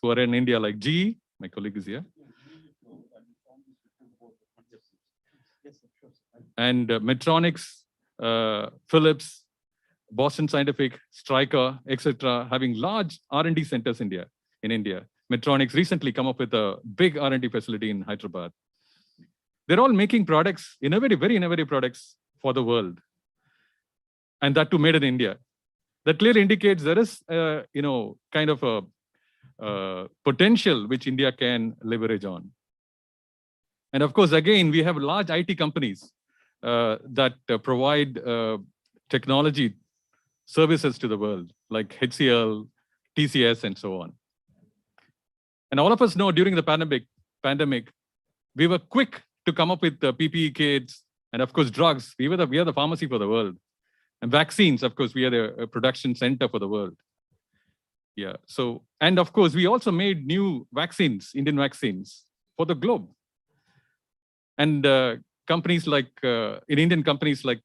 who are in India, like GE, my colleague is here, and Medtronics, Philips, Boston Scientific, Stryker, etc., having large R&D centers in India. Medtronics recently come up with a big R&D facility in Hyderabad. They're all making products, very innovative products for the world, and that too made in India. That clearly indicates there is, kind of a potential which India can leverage on. And of course, again, we have large IT companies that provide technology services to the world, like HCL, TCS, and so on. And all of us know during the pandemic, we were quick to come up with the PPE kits and, of course, drugs. We are the pharmacy for the world. And vaccines, of course, we are the production center for the world. Yeah. So, and of course, we also made new vaccines, Indian vaccines, for the globe. And companies like, Indian companies like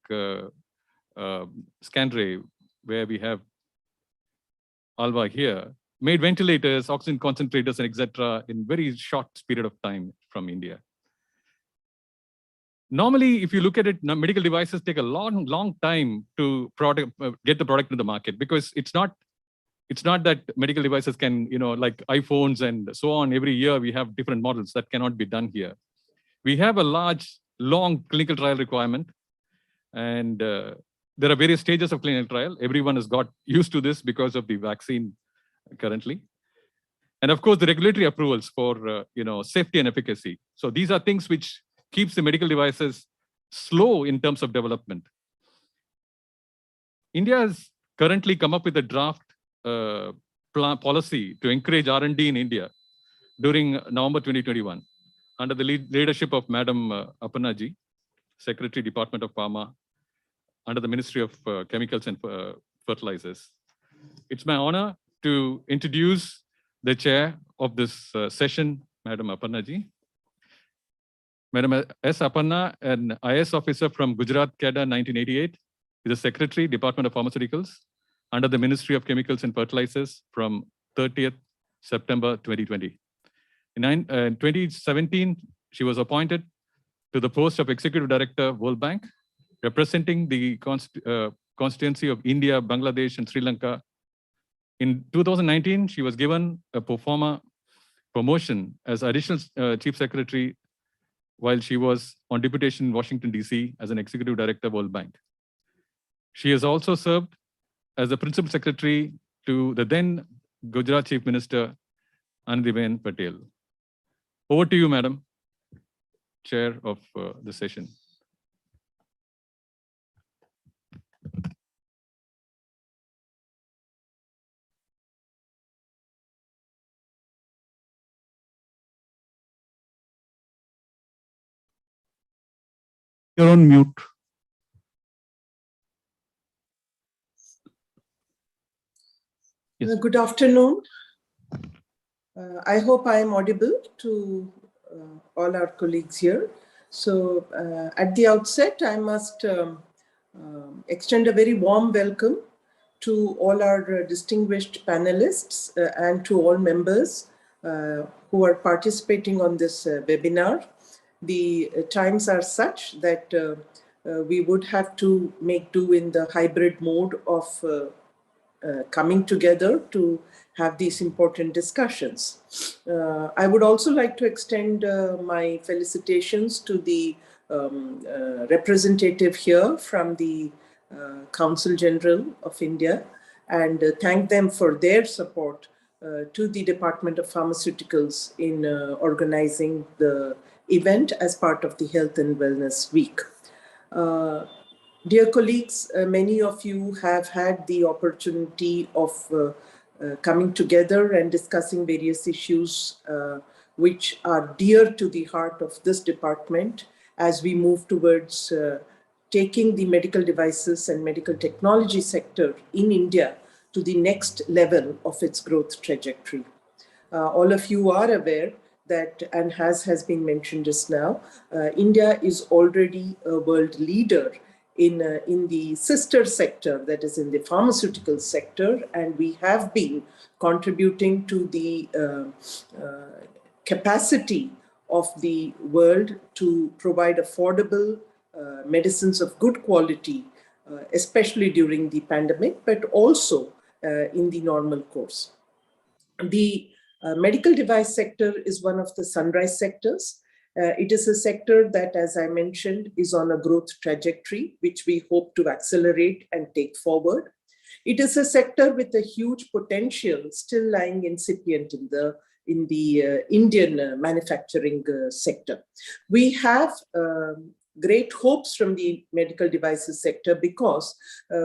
Scanray, where we have Alva here, made ventilators, oxygen concentrators, and etc. in very short period of time from India. Normally, if you look at it, medical devices take a long time to get the product to the market, because it's not that medical devices can, like iPhones and so on, every year we have different models. That cannot be done here. We have a long clinical trial requirement, and there are various stages of clinical trial. Everyone has got used to this because of the vaccine currently. And of course, the regulatory approvals for safety and efficacy. So these are things which keeps the medical devices slow in terms of development. India has currently come up with a draft policy to encourage R&D in India during November 2021, under the leadership of Madam Aparna Ji, Secretary, Department of Pharma, under the Ministry of Chemicals and Fertilizers. It's my honor to introduce the chair of this session, Madam Aparna Ji. Madam S. Aparna, an IS officer from Gujarat Cadre 1988, is a Secretary, Department of Pharmaceuticals, under the Ministry of Chemicals and Fertilizers from 30th September 2020. In 2017, she was appointed to the post of Executive Director, World Bank, representing the constituency of India, Bangladesh, and Sri Lanka. In 2019, she was given a pro forma promotion as Additional Chief Secretary while she was on deputation in Washington, D.C. as an Executive Director, World Bank. She has also served as the Principal Secretary to the then Gujarat Chief Minister, Anandiben Patel. Over to you, Madam, Chair of the session. You're on mute. Yes. Good afternoon. I hope I am audible to all our colleagues here. So at the outset, I must extend a very warm welcome to all our distinguished panelists and to all members who are participating on this webinar. The times are such that we would have to make do in the hybrid mode of coming together to have these important discussions. I would also like to extend my felicitations to the representative here from the Council General of India, and thank them for their support to the Department of Pharmaceuticals in organizing the event as part of the Health and Wellness Week. Dear colleagues, many of you have had the opportunity of coming together and discussing various issues which are dear to the heart of this department as we move towards taking the medical devices and medical technology sector in India to the next level of its growth trajectory. All of you are aware that, and has been mentioned just now, India is already a world leader in the sister sector, that is in the pharmaceutical sector, and we have been contributing to the capacity of the world to provide affordable medicines of good quality, especially during the pandemic, but also in the normal course. The medical device sector is one of the sunrise sectors. It is a sector that, as I mentioned, is on a growth trajectory, which we hope to accelerate and take forward. It is a sector with a huge potential still lying incipient in the Indian manufacturing sector. We have great hopes from the medical devices sector because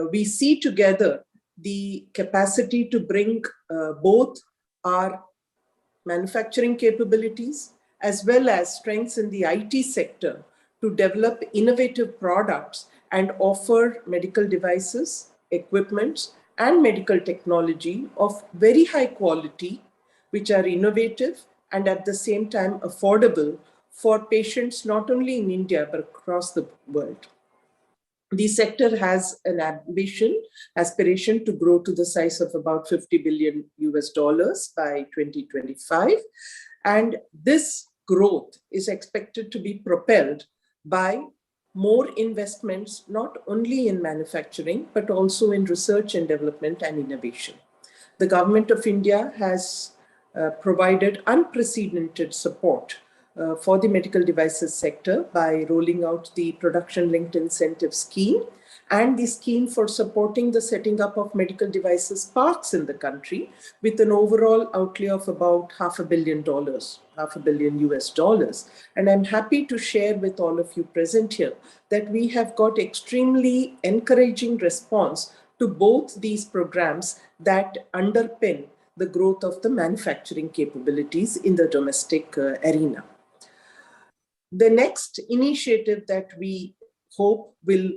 we see together the capacity to bring both our manufacturing capabilities as well as strengths in the IT sector to develop innovative products and offer medical devices, equipments, and medical technology of very high quality, which are innovative and at the same time affordable for patients not only in India but across the world. The sector has an aspiration to grow to the size of about $50 billion by 2025. And this growth is expected to be propelled by more investments, not only in manufacturing, but also in research and development and innovation. The government of India has provided unprecedented support for the medical devices sector by rolling out the production-linked incentive scheme and the scheme for supporting the setting up of medical devices parks in the country with an overall outlay of about $500 million US. And I'm happy to share with all of you present here that we have got extremely encouraging response to both these programs that underpin the growth of the manufacturing capabilities in the domestic arena. The next initiative that we hope will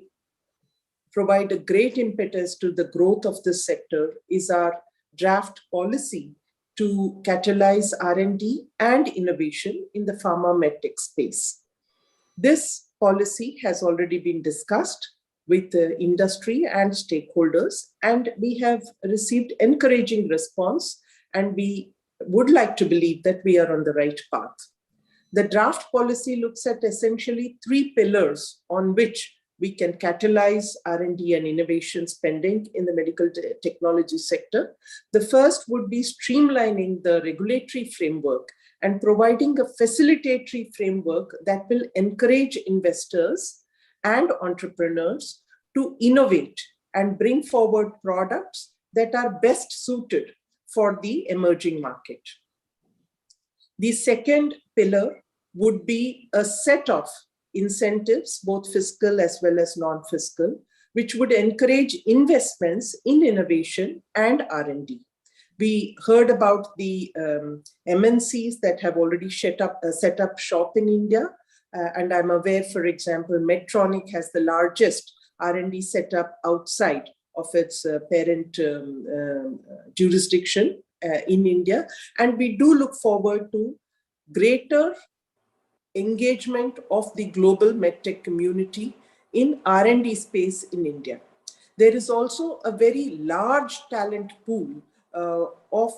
provide a great impetus to the growth of this sector is our draft policy to catalyze R&D and innovation in the pharma medtech space. This policy has already been discussed with the industry and stakeholders, and we have received encouraging response, and we would like to believe that we are on the right path. The draft policy looks at essentially 3 pillars on which we can catalyze R&D and innovation spending in the medical technology sector. The first would be streamlining the regulatory framework and providing a facilitatory framework that will encourage investors and entrepreneurs to innovate and bring forward products that are best suited for the emerging market. The second pillar would be a set of incentives, both fiscal as well as non-fiscal, which would encourage investments in innovation and R&D. We heard about the MNCs that have already set up shop in India. And I'm aware, for example, Medtronic has the largest R&D setup outside of its parent jurisdiction in India. And we do look forward to greater engagement of the global medtech community in R&D space in India. There is also a very large talent pool of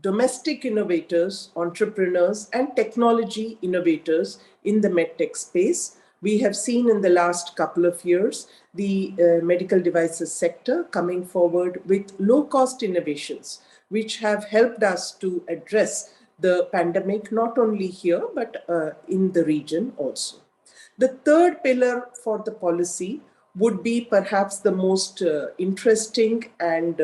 domestic innovators, entrepreneurs, and technology innovators in the medtech space. We have seen in the last couple of years the medical devices sector coming forward with low-cost innovations, which have helped us to address the pandemic, not only here, but in the region also. The third pillar for the policy would be perhaps the most interesting and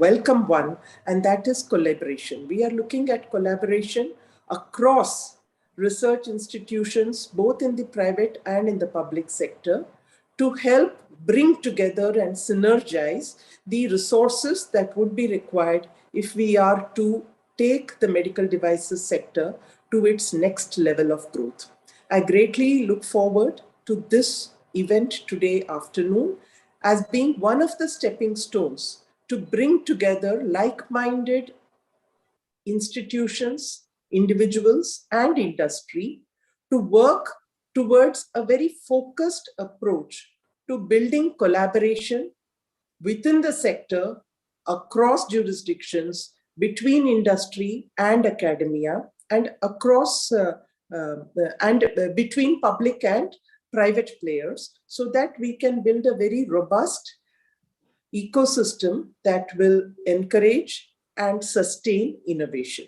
welcome one, and that is collaboration. We are looking at collaboration across research institutions, both in the private and in the public sector, to help bring together and synergize the resources that would be required if we are to take the medical devices sector to its next level of growth. I greatly look forward to this event today afternoon as being one of the stepping stones to bring together like-minded institutions, individuals, and industry to work towards a very focused approach to building collaboration within the sector, across jurisdictions, between industry and academia, and across between public and private players, so that we can build a very robust ecosystem that will encourage and sustain innovation.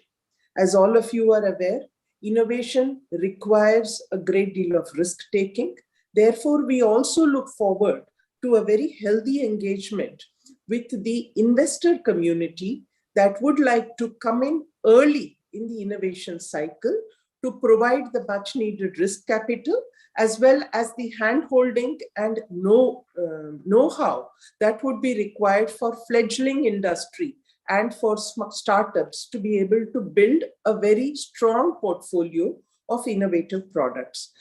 As all of you are aware, innovation requires a great deal of risk-taking. Therefore, we also look forward to a very healthy engagement with the investor community that would like to come in early in the innovation cycle to provide the much needed risk capital, as well as the hand-holding and know-how that would be required for fledgling industry and for startups to be able to build a very strong portfolio of innovative products.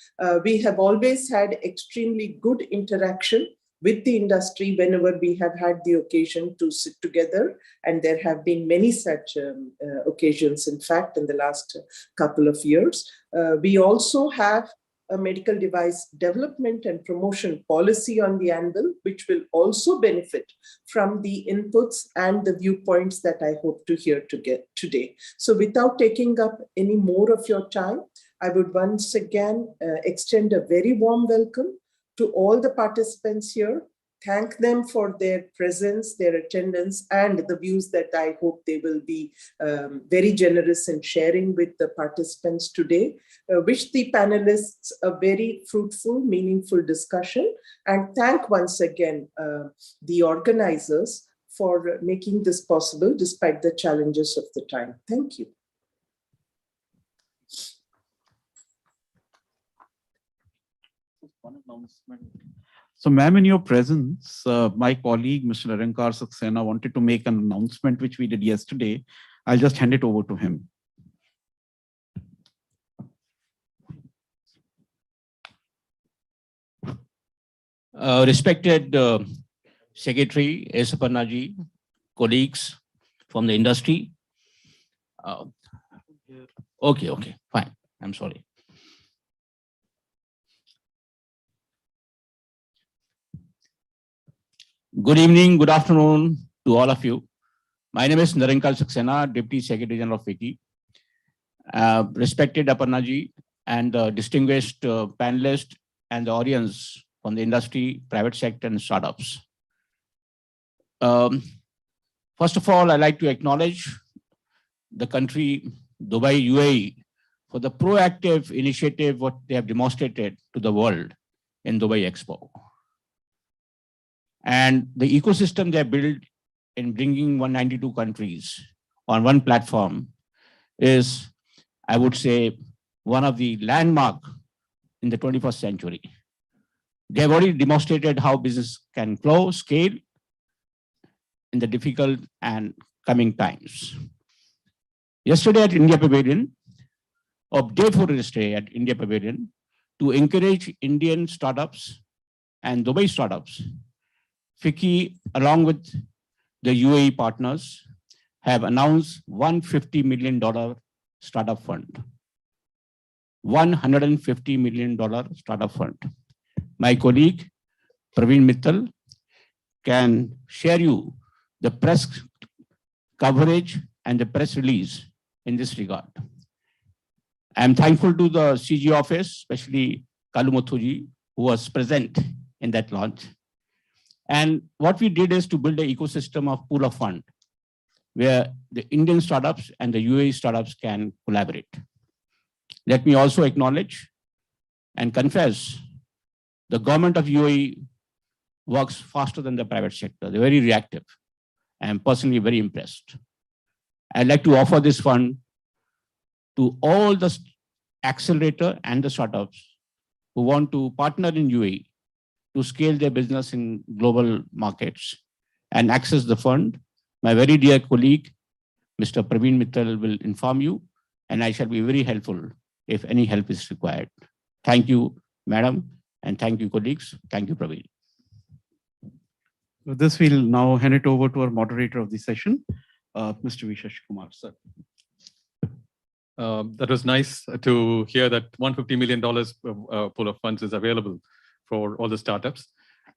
We have always had extremely good interaction with the industry whenever we have had the occasion to sit together, and there have been many such occasions, in fact, in the last couple of years. We also have a medical device development and promotion policy on the anvil, which will also benefit from the inputs and the viewpoints that I hope to hear today. So without taking up any more of your time, I would once again extend a very warm welcome to all the participants here. Thank them for their presence, their attendance, and the views that I hope they will be very generous in sharing with the participants today. Wish the panelists a very fruitful, meaningful discussion, and thank once again the organizers for making this possible despite the challenges of the time. Thank you. One announcement. So, ma'am, in your presence, my colleague, Mr. Narankar Saxena, wanted to make an announcement, which we did yesterday. I'll just hand it over to him. Respected Secretary S. Aparnaji, colleagues from the industry. Okay, fine. I'm sorry. Good evening, good afternoon to all of you. My name is Narankar Saxena, Deputy Secretary General of FICCI. Respected Aparnaji and the distinguished panelists and the audience from the industry, private sector and startups. First of all, I'd like to acknowledge the country, Dubai, UAE, for the proactive initiative what they have demonstrated to the world in Dubai Expo. And the ecosystem they have built in bringing 192 countries on one platform is, I would say, one of the landmark in the 21st century. They have already demonstrated how business can grow, scale in the difficult and coming times. Yesterday at India Pavilion, or day before yesterday at India Pavilion, to encourage Indian startups and Dubai startups, FICCI, along with the UAE partners, have announced $150 million startup fund. $150 million startup fund. My colleague, Praveen Mittal, can share you the press coverage and the press release in this regard. I am thankful to the CG office, especially Kalu Muthuji, who was present in that launch. And what we did is to build an ecosystem of pool of fund where the Indian startups and the UAE startups can collaborate. Let me also acknowledge and confess the government of UAE works faster than the private sector. They're very reactive. I am personally very impressed. I'd like to offer this fund to all the accelerator and the startups who want to partner in UAE to scale their business in global markets and access the fund. My very dear colleague, Mr. Praveen Mittal, will inform you, and I shall be very helpful if any help is required. Thank you, madam, and thank you, colleagues. Thank you, Praveen. With this, we'll now hand it over to our moderator of the session, Mr. V. Shashi Kumar, sir. That was nice to hear that $150 million pool of funds is available for all the startups.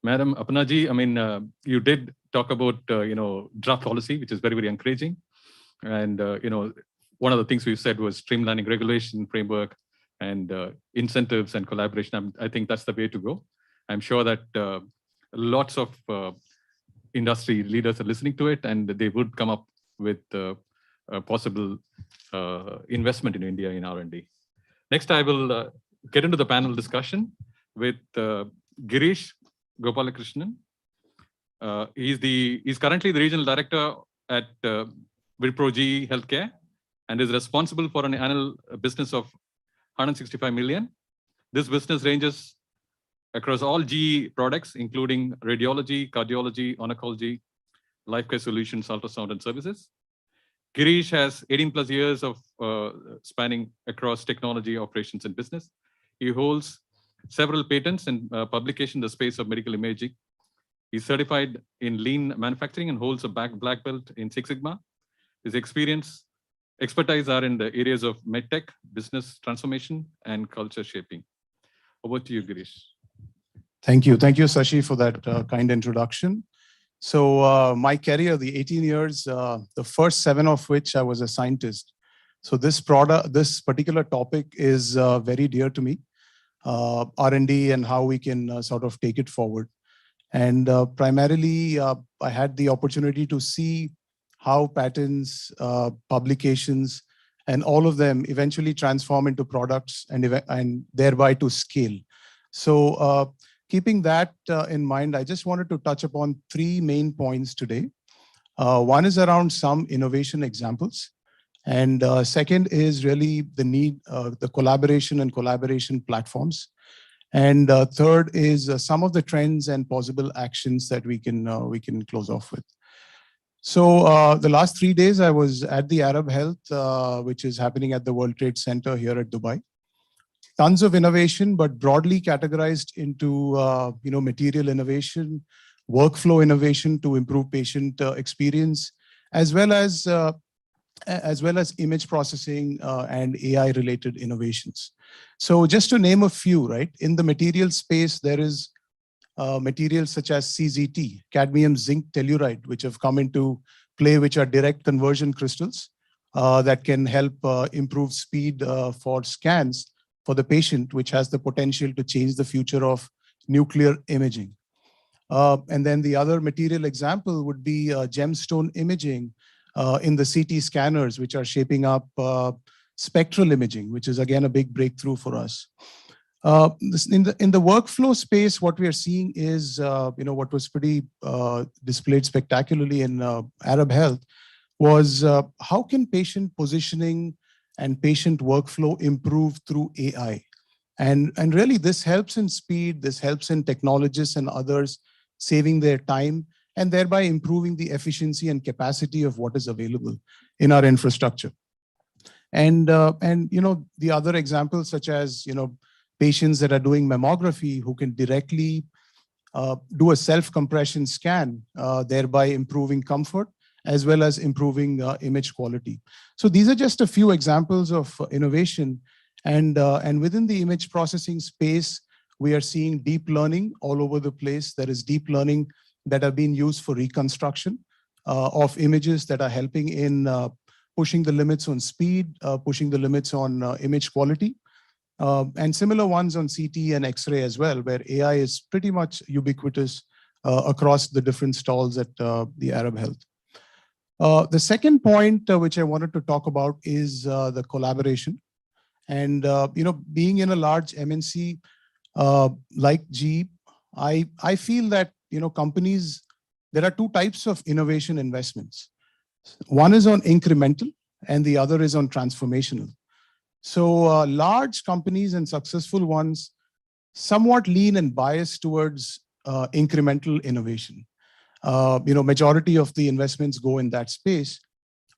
Madam Apanaji, I mean, you did talk about, draft policy, which is very, very encouraging. And, one of the things we said was streamlining regulation framework and incentives and collaboration. I think that's the way to go. I'm sure that lots of industry leaders are listening to it, and they would come up with a possible investment in India in R&D. Next, I will get into the panel discussion with Girish Gopalakrishnan. He's currently the regional director at Wipro GE Healthcare and is responsible for an annual business of 165 million. This business ranges across all GE products, including radiology, cardiology, oncology, life care solutions, ultrasound, and services. Girish has 18 plus years of spanning across technology, operations, and business. He holds several patents and publications in the space of medical imaging. He's certified in lean manufacturing and holds a black belt in Six Sigma. His expertise are in the areas of Medtech, business transformation, and culture shaping. Over to you, Girish. Thank you. Thank you, Sashi, for that kind introduction. So my career, the 18 years, the first 7 of which I was a scientist. So this particular topic is very dear to me, R&D and how we can sort of take it forward. And primarily, I had the opportunity to see how patents, publications, and all of them eventually transform into products and thereby to scale. So keeping that in mind, I just wanted to touch upon 3 main points today. One is around some innovation examples. And second is really the need, the collaboration and collaboration platforms. And third is some of the trends and possible actions that we can close off with. So the last 3 days, I was at the Arab Health, which is happening at the World Trade Center here at Dubai. Tons of innovation, but broadly categorized into material innovation, workflow innovation to improve patient experience, as well as image processing and AI-related innovations. So just to name a few, right? In the material space, there is materials such as CZT, cadmium zinc telluride, which have come into play, which are direct conversion crystals that can help improve speed for scans for the patient, which has the potential to change the future of nuclear imaging. And then the other material example would be gemstone imaging in the CT scanners, which are shaping up spectral imaging, which is again a big breakthrough for us. In the workflow space, what we are seeing is, what was pretty displayed spectacularly in Arab Health was how can patient positioning and patient workflow improve through AI? And really this helps in speed, this helps in technologists and others saving their time and thereby improving the efficiency and capacity of what is available in our infrastructure. And the other examples such as, patients that are doing mammography who can directly do a self-compression scan, thereby improving comfort as well as improving image quality. So these are just a few examples of innovation. And within the image processing space, we are seeing deep learning all over the place. There is deep learning that are being used for reconstruction of images that are helping in pushing the limits on speed, pushing the limits on image quality. And similar ones on CT and X-ray as well, where AI is pretty much ubiquitous across the different stalls at the Arab Health. The second point which I wanted to talk about is the collaboration. And being in a large MNC like GE, I feel that companies, there are 2 types of innovation investments. One is on incremental and the other is on transformational. So large companies and successful ones somewhat lean and bias towards incremental innovation. Majority of the investments go in that space,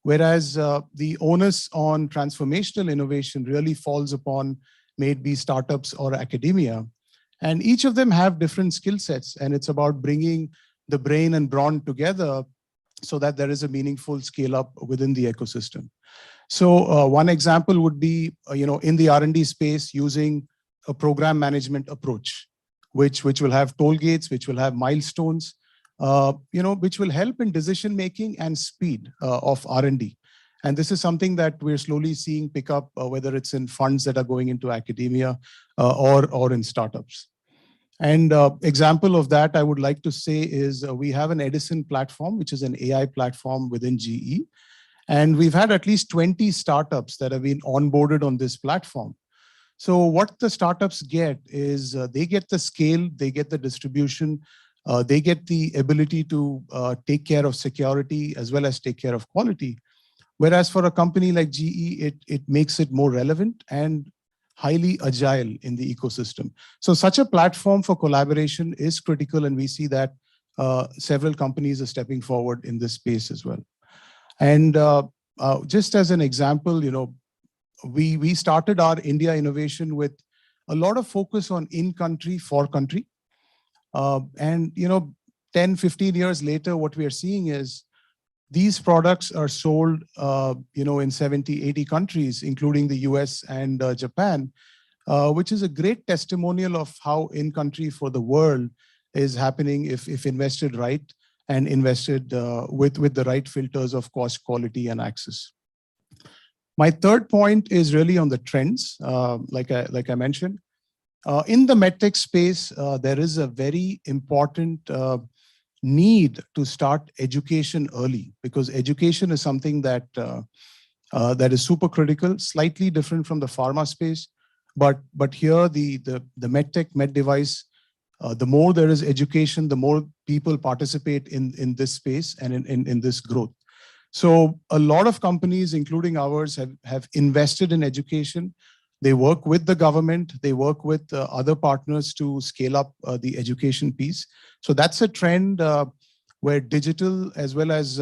whereas the onus on transformational innovation really falls upon maybe startups or academia. And each of them have different skill sets, and it's about bringing the brain and brawn together so that there is a meaningful scale up within the ecosystem. So one example would be, in the R&D space using a program management approach, which will have toll gates, which will have milestones, which will help in decision making and speed of R&D. And this is something that we're slowly seeing pick up, whether it's in funds that are going into academia or in startups. And example of that I would like to say is we have an Edison platform, which is an AI platform within GE. And we've had at least 20 startups that have been onboarded on this platform. So what the startups get is they get the scale, they get the distribution, they get the ability to take care of security as well as take care of quality. Whereas for a company like GE, it makes it more relevant and highly agile in the ecosystem. So such a platform for collaboration is critical, and we see that several companies are stepping forward in this space as well. And just as an example, we started our India innovation with a lot of focus on in-country, for-country. And 10, 15 years later, what we are seeing is these products are sold in 70, 80 countries, including the US and Japan, which is a great testimonial of how in-country for the world is happening if invested right and invested with the right filters of cost, quality, and access. My third point is really on the trends, like I mentioned. In the medtech space, there is a very important need to start education early, because education is something that that is super critical, slightly different from the pharma space. But here the medtech, med device, the more there is education, the more people participate in this space and in this growth. So a lot of companies, including ours, have invested in education. They work with the government, they work with other partners to scale up the education piece. So that's a trend where digital as well as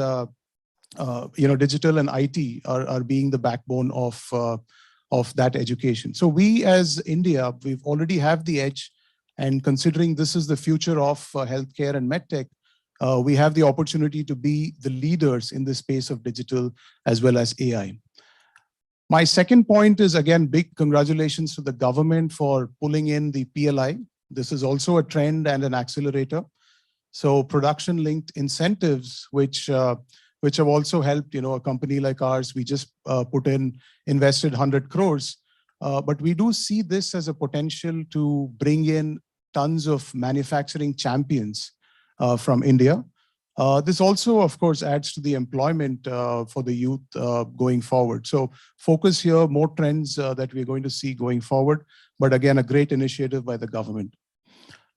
digital and IT are being the backbone of that education. So we as India, we've already have the edge, and considering this is the future of healthcare and medtech, we have the opportunity to be the leaders in the space of digital as well as AI. My second point is, again, big congratulations to the government for pulling in the PLI. This is also a trend and an accelerator. So production-linked incentives, which have also helped, a company like ours. We just invested 100 crores. But we do see this as a potential to bring in tons of manufacturing champions from India. This also, of course, adds to the employment for the youth going forward. So focus here, more trends that we're going to see going forward. But again, a great initiative by the government.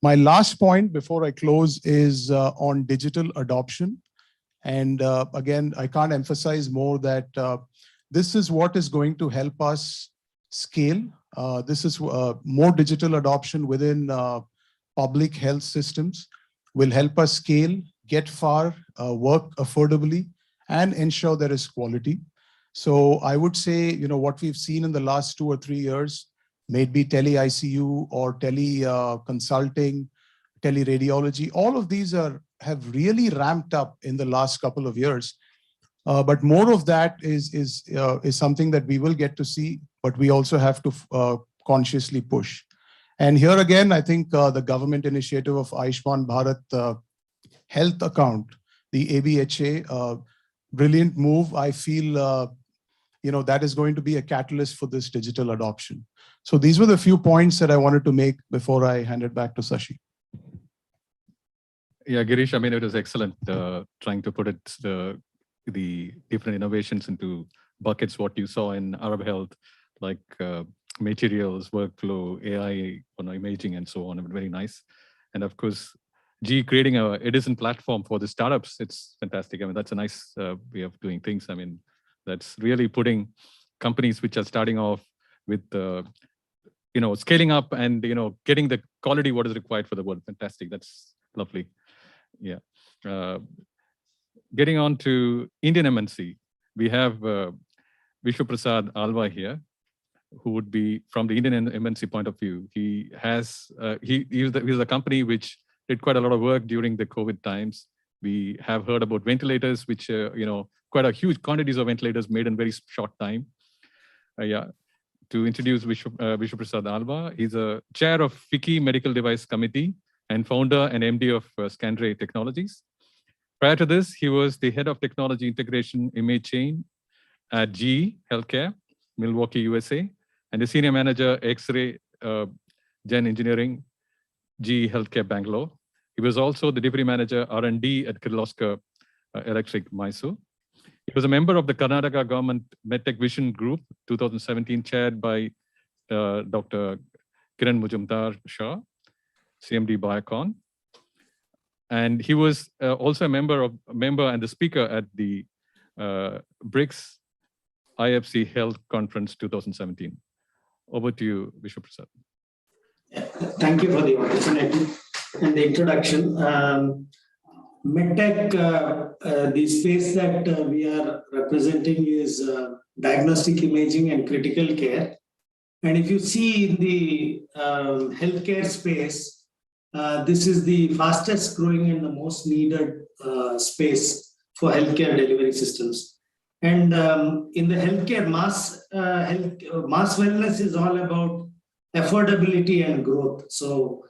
My last point before I close is on digital adoption. And again, I can't emphasize more that this is what is going to help us scale. This is more digital adoption within public health systems will help us scale, get far, work affordably, and ensure there is quality. So I would say, what we've seen in the last 2 or 3 years, may it be tele-ICU or tele-consulting, tele-radiology, all of these have really ramped up in the last couple of years. But more of that is something that we will get to see, but we also have to consciously push. And here again, I think the government initiative of Ayushman Bharat health account, the ABHA, brilliant move. I feel, that is going to be a catalyst for this digital adoption. So these were the few points that I wanted to make before I hand it back to Sashi. Yeah, Girish, I mean, it was excellent trying to put the different innovations into buckets, what you saw in Arab Health, like materials, workflow, AI, imaging, and so on. Very nice. And of course, G creating a Edison platform for the startups, it's fantastic. I mean, that's a nice way of doing things. I mean, that's really putting companies which are starting off with, scaling up and, getting the quality what is required for the world. Fantastic. That's lovely. Yeah. Getting on to Indian MNC, we have Vishwa Prasad Alva here, who would be from the Indian MNC point of view. He has, he's a company which did quite a lot of work during the COVID times. We have heard about ventilators, which, quite a huge quantities of ventilators made in very short time. To introduce Vishnu Prasad Alva, he's a chair of FICCI Medical Device Committee and founder and MD of Scandray Technologies. Prior to this, he was the head of technology integration image chain at GE Healthcare, Milwaukee, USA, and the senior manager X-ray Gen Engineering, GE Healthcare Bangalore. He was also the deputy manager R&D at Kirloskar Electric, Mysore. He was a member of the Karnataka government Medtech Vision Group, 2017, chaired by Dr. Kiran Mujumdar Shah, CMD Biocon. And he was also a member and the speaker at the BRICS IFC Health Conference 2017. Over to you, Vishnu Prasad. Thank you for the opportunity and the introduction. Medtech, the space that we are representing is diagnostic imaging and critical care. And if you see in the healthcare space, this is the fastest growing and the most needed space for healthcare delivery systems. And in the healthcare, mass wellness is all about affordability and growth. So,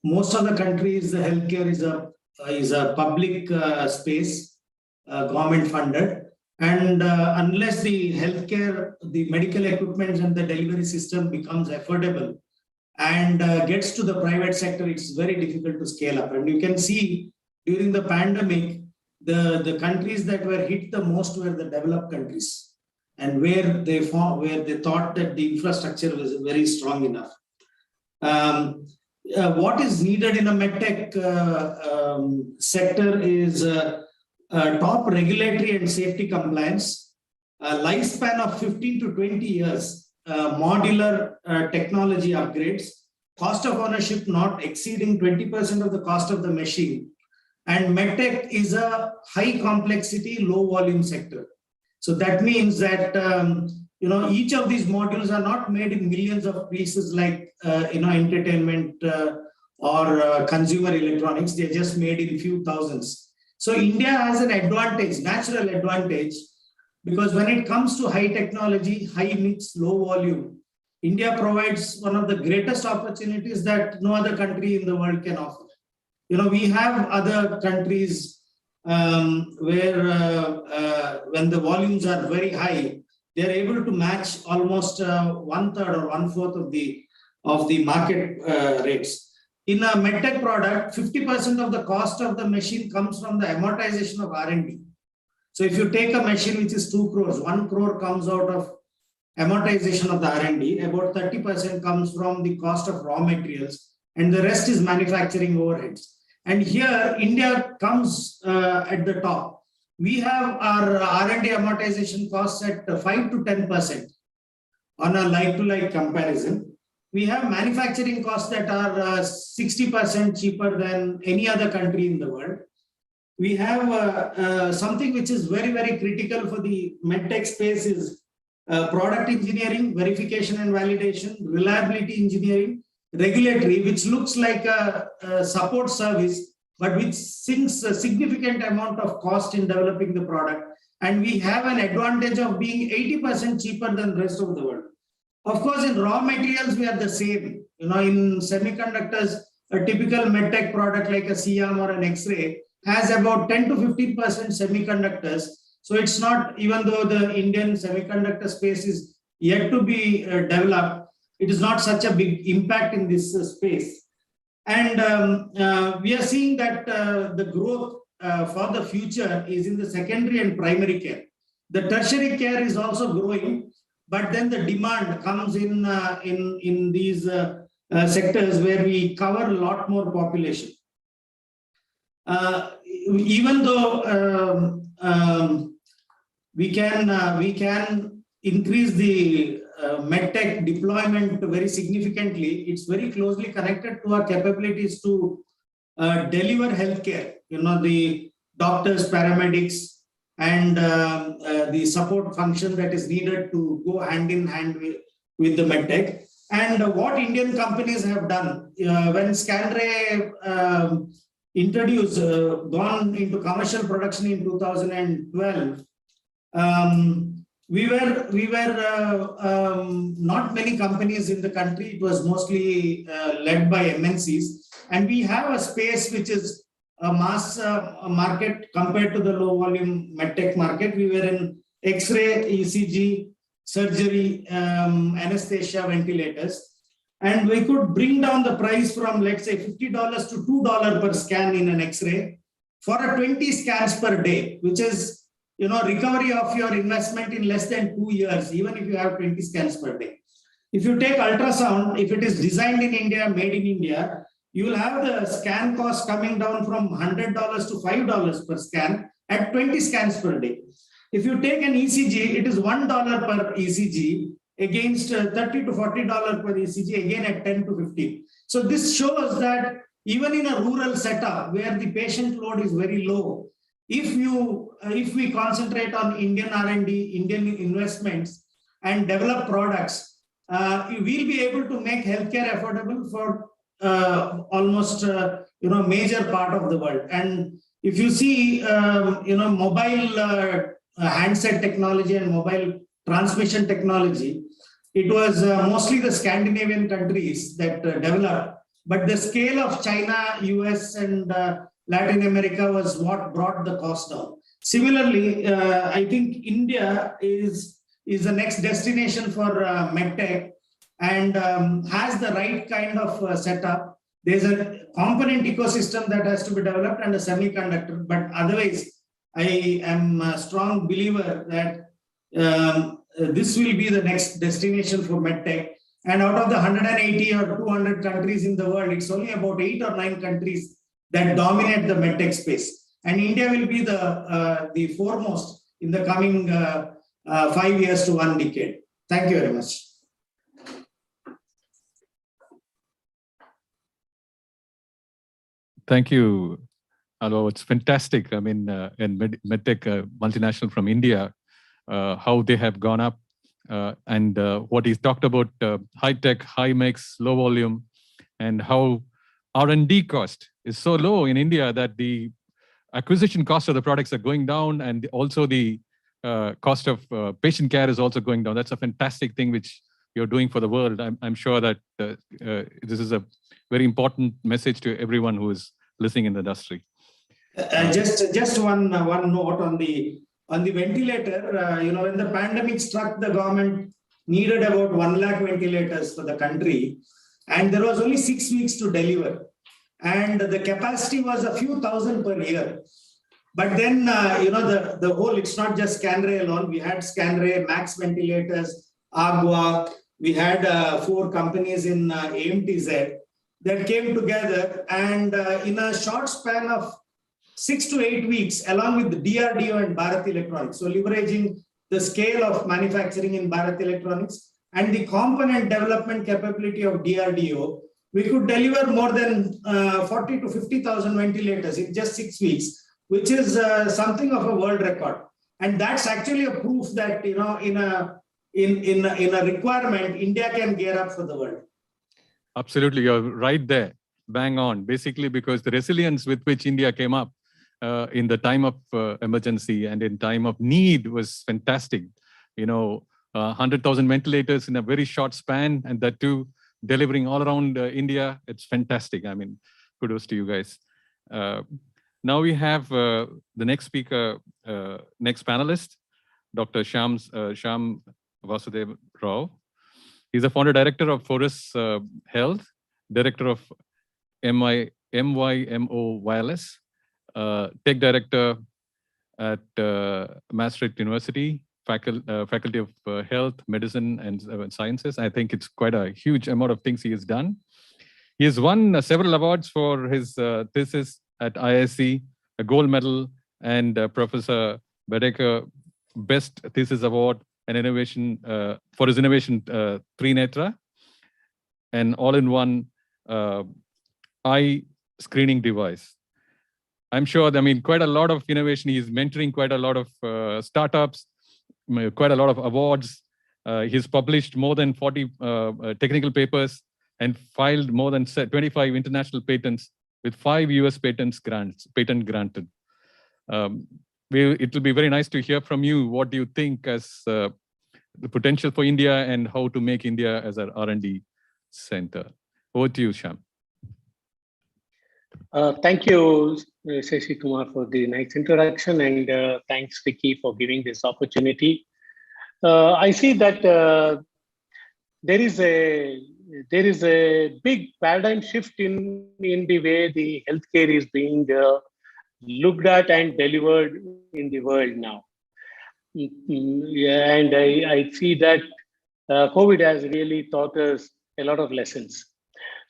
most of the countries, the healthcare is a public space, government funded. And unless the healthcare, the medical equipment and the delivery system becomes affordable and gets to the private sector, it's very difficult to scale up. And you can see during the pandemic, the countries that were hit the most were the developed countries, and where they thought that the infrastructure was very strong enough. What is needed in a medtech sector is top regulatory and safety compliance, lifespan of 15 to 20 years, modular technology upgrades, cost of ownership not exceeding 20% of the cost of the machine. And medtech is a high complexity, low volume sector. So that means that each of these modules are not made in millions of pieces like entertainment or consumer electronics. They're just made in few thousands. So India has an advantage, natural advantage, because when it comes to high technology, high mix, low volume, India provides one of the greatest opportunities that no other country in the world can offer. We have other countries where when the volumes are very high, they're able to match almost 1/3 or 1/4 of the market rates. In a medtech product, 50% of the cost of the machine comes from the amortization of R&D. So if you take a machine which is 2 crores, 1 crore comes out of amortization of the R&D, about 30% comes from the cost of raw materials, and the rest is manufacturing overheads. And here, India comes at the top. We have our R&D amortization costs at 5 to 10% on a like-to-like comparison. We have manufacturing costs that are 60% cheaper than any other country in the world. We have something which is very, very critical for the medtech space is product engineering, verification and validation, reliability engineering, regulatory, which looks like a support service, but which sinks a significant amount of cost in developing the product. And we have an advantage of being 80% cheaper than the rest of the world. Of course, in raw materials, we are the same. In semiconductors, a typical medtech product like a CM or an X-ray has about 10 to 15% semiconductors. So it's not, even though the Indian semiconductor space is yet to be developed, it is not such a big impact in this space. And we are seeing that the growth for the future is in the secondary and primary care. The tertiary care is also growing, but then the demand comes in these sectors where we cover a lot more population. Even though we can increase the medtech deployment very significantly, it's very closely connected to our capabilities to deliver healthcare. The doctors, paramedics, and the support function that is needed to go hand in hand with the medtech. And what Indian companies have done when Scandray gone into commercial production in 2012, we were not many companies in the country. It was mostly led by MNCs, and we have a space which is a mass market compared to the low volume medtech market. We were in X-ray, ECG, surgery, anesthesia, ventilators, and we could bring down the price from, let's say, $50 to $2 per scan in an X-ray for a 20 scans per day, which is, recovery of your investment in less than 2 years, even if you have 20 scans per day. If you take ultrasound, if it is designed in India, made in India, you will have the scan cost coming down from $100 to $5 per scan at 20 scans per day. If you take an ECG, it is $1 per ECG against $30 to $40 per ECG, again at 10 to 15. So this shows that even in a rural setup where the patient load is very low, if we concentrate on Indian R&D, Indian investments, and develop products, we will be able to make healthcare affordable for almost major part of the world. And if you see mobile handset technology and mobile transmission technology, it was mostly the Scandinavian countries that developed, but the scale of China, US, and Latin America was what brought the cost down. Similarly, I think India is the next destination for medtech, and has the right kind of setup. There's a component ecosystem that has to be developed and a semiconductor, but otherwise, I am a strong believer that this will be the next destination for medtech. And out of the 180 or 200 countries in the world, it's only about 8 or 9 countries that dominate the medtech space. And India will be the foremost in the coming 5 years to 1 decade. Thank you very much. Thank you, Alo. It's fantastic. I mean, in medtech, multinational from India, how they have gone up, and what he's talked about, high tech, high mix, low volume, and how R&D cost is so low in India that the acquisition cost of the products are going down, and also the cost of patient care is also going down. That's a fantastic thing which you're doing for the world. I'm sure that this is a very important message to everyone who is listening in the industry. Just one note on the ventilator. When the pandemic struck, the government needed about 1 lakh ventilators for the country, and there was only 6 weeks to deliver, and the capacity was a few thousand per year. But then the whole, it's not just Scanray alone. We had Scanray, Max Ventilators, Agua. We had 4 companies in AMTZ that came together, and in a short span of 6 to 8 weeks, along with the DRDO and Bharat Electronics, so leveraging the scale of manufacturing in Bharat Electronics and the component development capability of DRDO, we could deliver more than 40 to 50,000 ventilators in just 6 weeks, which is something of a world record. And that's actually a proof that in a requirement, India can gear up for the world. Absolutely, you're right there, bang on. Basically, because the resilience with which India came up in the time of emergency and in time of need was fantastic. 100,000 ventilators in a very short span, and that too delivering all around India. It's fantastic. I mean, kudos to you guys. Now we have the next speaker, next panelist, Dr. Sham Vasudev Rao. He's a founder director of Forus Health, director of MYMO Wireless, tech director at Maastricht University, Faculty of Health, Medicine and Sciences. I think it's quite a huge amount of things he has done. He has won several awards for his thesis at IISc, a gold medal, and Professor Bedecker Best Thesis Award and innovation for his innovation Trinetra, an all-in-one eye screening device. I'm sure, quite a lot of innovation. He's mentoring quite a lot of startups, quite a lot of awards. He's published more than 40 technical papers and filed more than 25 international patents with 5 US patent granted. It will be very nice to hear from you. What do you think as the potential for India and how to make India as an R&D center? Over to you, Shyam. Thank you, Shashi Kumar, for the nice introduction, and thanks, Vicky, for giving this opportunity. I see that there is a big paradigm shift in the way the healthcare is being looked at and delivered in the world now. Yeah, and I see that COVID has really taught us a lot of lessons.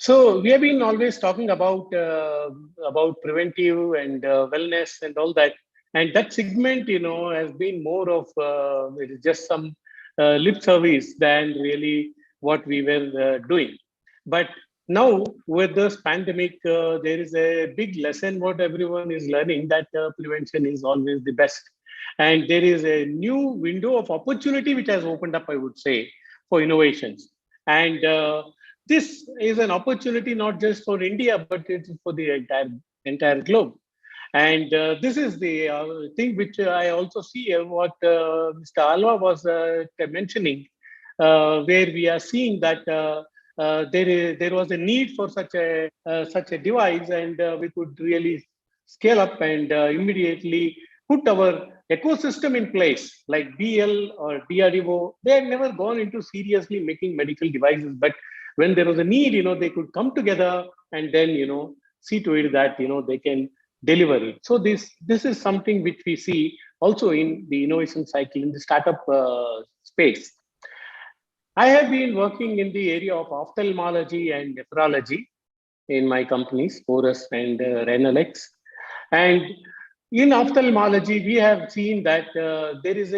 So we have been always talking about preventive and wellness and all that, and that segment, has been more of it is just some lip service than really what we were doing. But now with this pandemic, there is a big lesson what everyone is learning, that prevention is always the best, and there is a new window of opportunity which has opened up, I would say, for innovations. And this is an opportunity not just for India, but it's for the entire globe. And this is the thing which I also see what Mr. Alva was mentioning, where we are seeing that there was a need for such a device, and we could really scale up and immediately put our ecosystem in place, like BL or DRDO. They had never gone into seriously making medical devices, but when there was a need, they could come together and then, see to it that, they can deliver it. So this is something which we see also in the innovation cycle in the startup space. I have been working in the area of ophthalmology and nephrology in my companies, Forus and Renalex. And in ophthalmology, we have seen that there is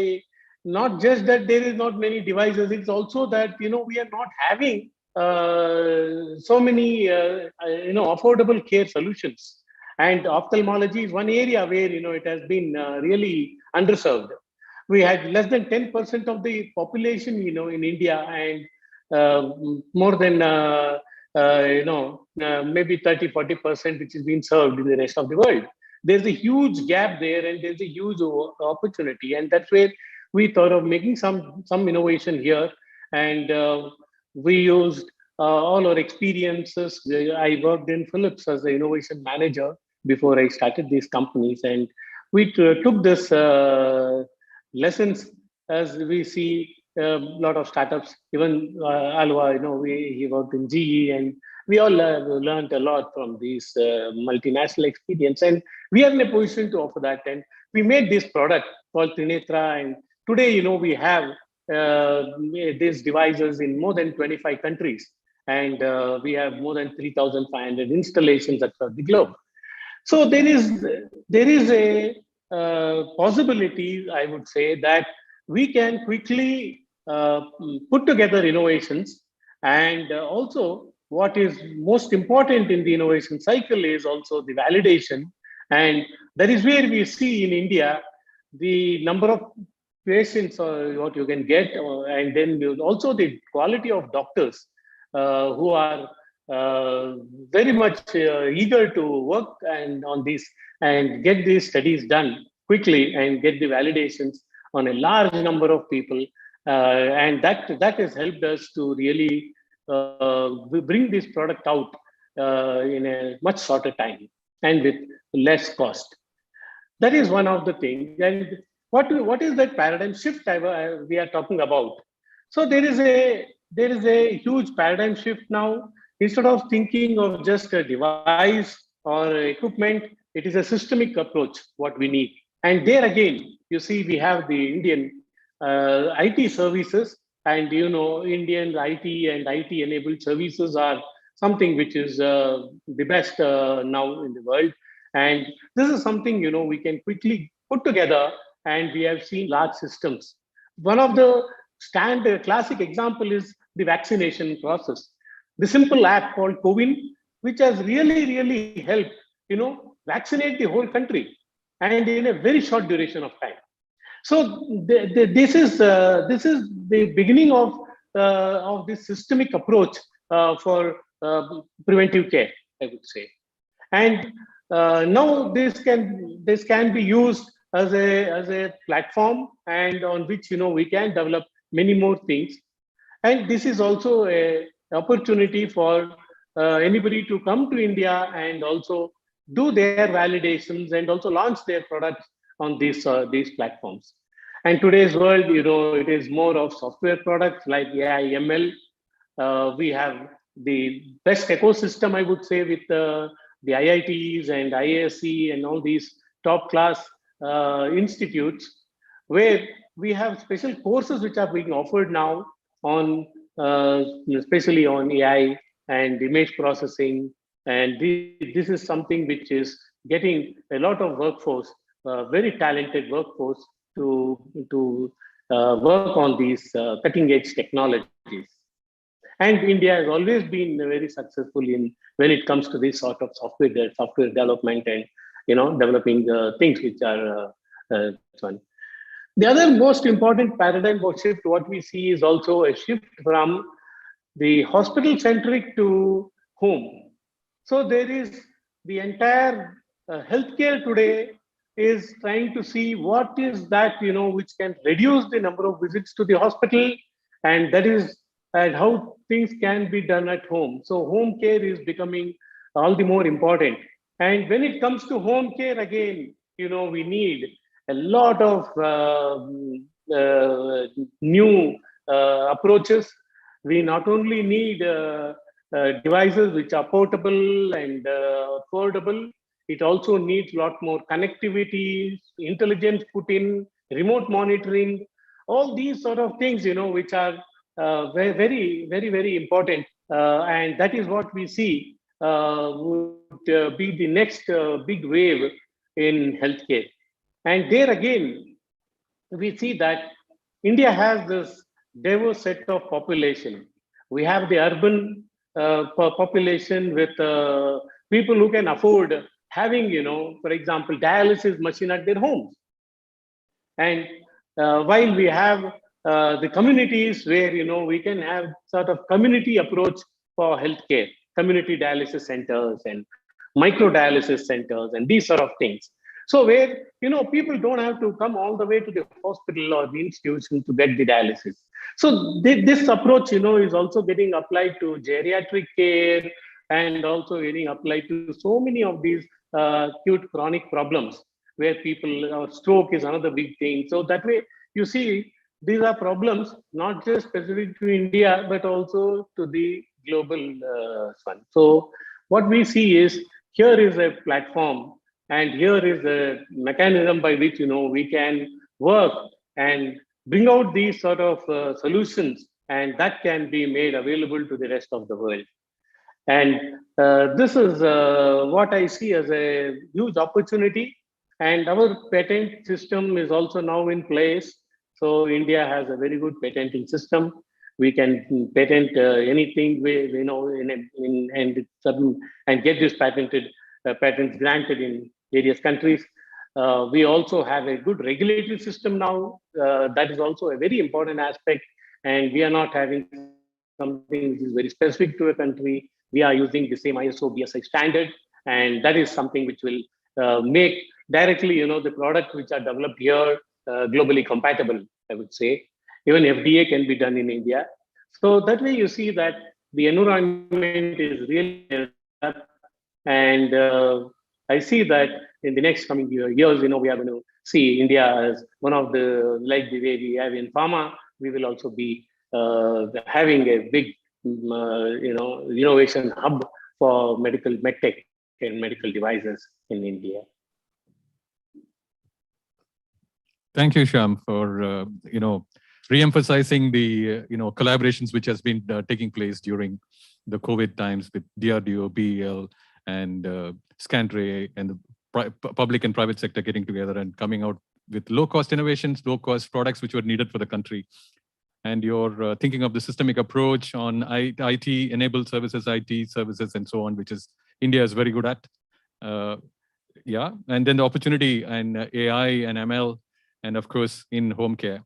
not just that there is not many devices, it's also that, we are not having so many, affordable care solutions. And ophthalmology is one area where, it has been really underserved. We had less than 10% of the population, in India, and more than, maybe 30-40%, which is being served in the rest of the world. There's a huge gap there, and there's a huge opportunity. And that's where we thought of making some innovation here. And we used all our experiences. I worked in Philips as an innovation manager before I started these companies. And we took this lessons as we see a lot of startups, even Alva, he worked in GE, and we all learned a lot from these multinational experience. And we are in a position to offer that. And we made this product called Trinetra. And today, we have these devices in more than 25 countries. And we have more than 3,500 installations across the globe. So there is a possibility, I would say, that we can quickly put together innovations. And also, what is most important in the innovation cycle is also the validation. And that is where we see in India the number of patients what you can get, and then also the quality of doctors who are very much eager to work and on this and get these studies done quickly and get the validations on a large number of people. And that has helped us to really bring this product out in a much shorter time and with less cost. That is one of the things. And what is that paradigm shift we are talking about? So there is a huge paradigm shift now. Instead of thinking of just a device or equipment, it is a systemic approach what we need. And there again, you see, we have the Indian IT services, and Indian IT and IT-enabled services are something which is the best now in the world. And this is something we can quickly put together, and we have seen large systems. One of the standard classic example is the vaccination process. The simple app called CoWIN, which has really helped vaccinate the whole country, and in a very short duration of time. So this is the beginning of this systemic approach for preventive care, I would say. And now this can be used as a platform, and on which we can develop many more things. And this is also a opportunity for anybody to come to India and also do their validations and also launch their products on these platforms. And today's world, it is more of software products like AI, ML. We have the best ecosystem, I would say, with the IITs and IASC and all these top class institutes, where we have special courses which are being offered now on especially on AI and image processing. And this is something which is getting a lot of workforce, very talented workforce, to work on these cutting edge technologies. And India has always been very successful in when it comes to this sort of software development and developing things which are fun. The other most important paradigm shift what we see is also a shift from the hospital centric to home. So there is the entire healthcare today is trying to see what is that which can reduce the number of visits to the hospital, and that is and how things can be done at home. So home care is becoming all the more important. And when it comes to home care, again, we need a lot of new approaches. We not only need devices which are portable and affordable, it also needs a lot more connectivity, intelligence put in, remote monitoring, all these sort of things, which are very, very, very, very important. And that is what we see would be the next big wave in healthcare. And there again, we see that India has this diverse set of population. We have the urban population with people who can afford having, for example, dialysis machine at their homes. And while we have the communities where, we can have sort of community approach for healthcare, community dialysis centers and micro dialysis centers and these sort of things. So where, people don't have to come all the way to the hospital or the institution to get the dialysis. So this approach, is also getting applied to geriatric care and also getting applied to so many of these acute chronic problems where people, stroke is another big thing. So that way, you see, these are problems not just specific to India, but also to the global one. So what we see is here is a platform and here is a mechanism by which, we can work and bring out these sort of solutions, and that can be made available to the rest of the world. And this is what I see as a huge opportunity. And our patent system is also now in place. So India has a very good patenting system. We can patent anything we, and get this patents granted in various countries. We also have a good regulatory system now. That is also a very important aspect. And we are not having something which is very specific to a country. We are using the same ISO BSI standard. And that is something which will make directly, the products which are developed here globally compatible, I would say. Even FDA can be done in India. So that way you see that the environment is really up. And I see that in the next coming years, we are going to see India as one of the, like the way we have in pharma, we will also be having a big, innovation hub for medical medtech and medical devices in India. Thank you, Shyam, for re-emphasizing the collaborations which has been taking place during the COVID times with DRDO, BEL, and Scantray, and the public and private sector getting together and coming out with low-cost innovations, low-cost products which were needed for the country. And you're thinking of the systemic approach on IT-enabled services, IT services, and so on, which is India is very good at. Yeah, and then the opportunity and AI and ML, and of course in home care.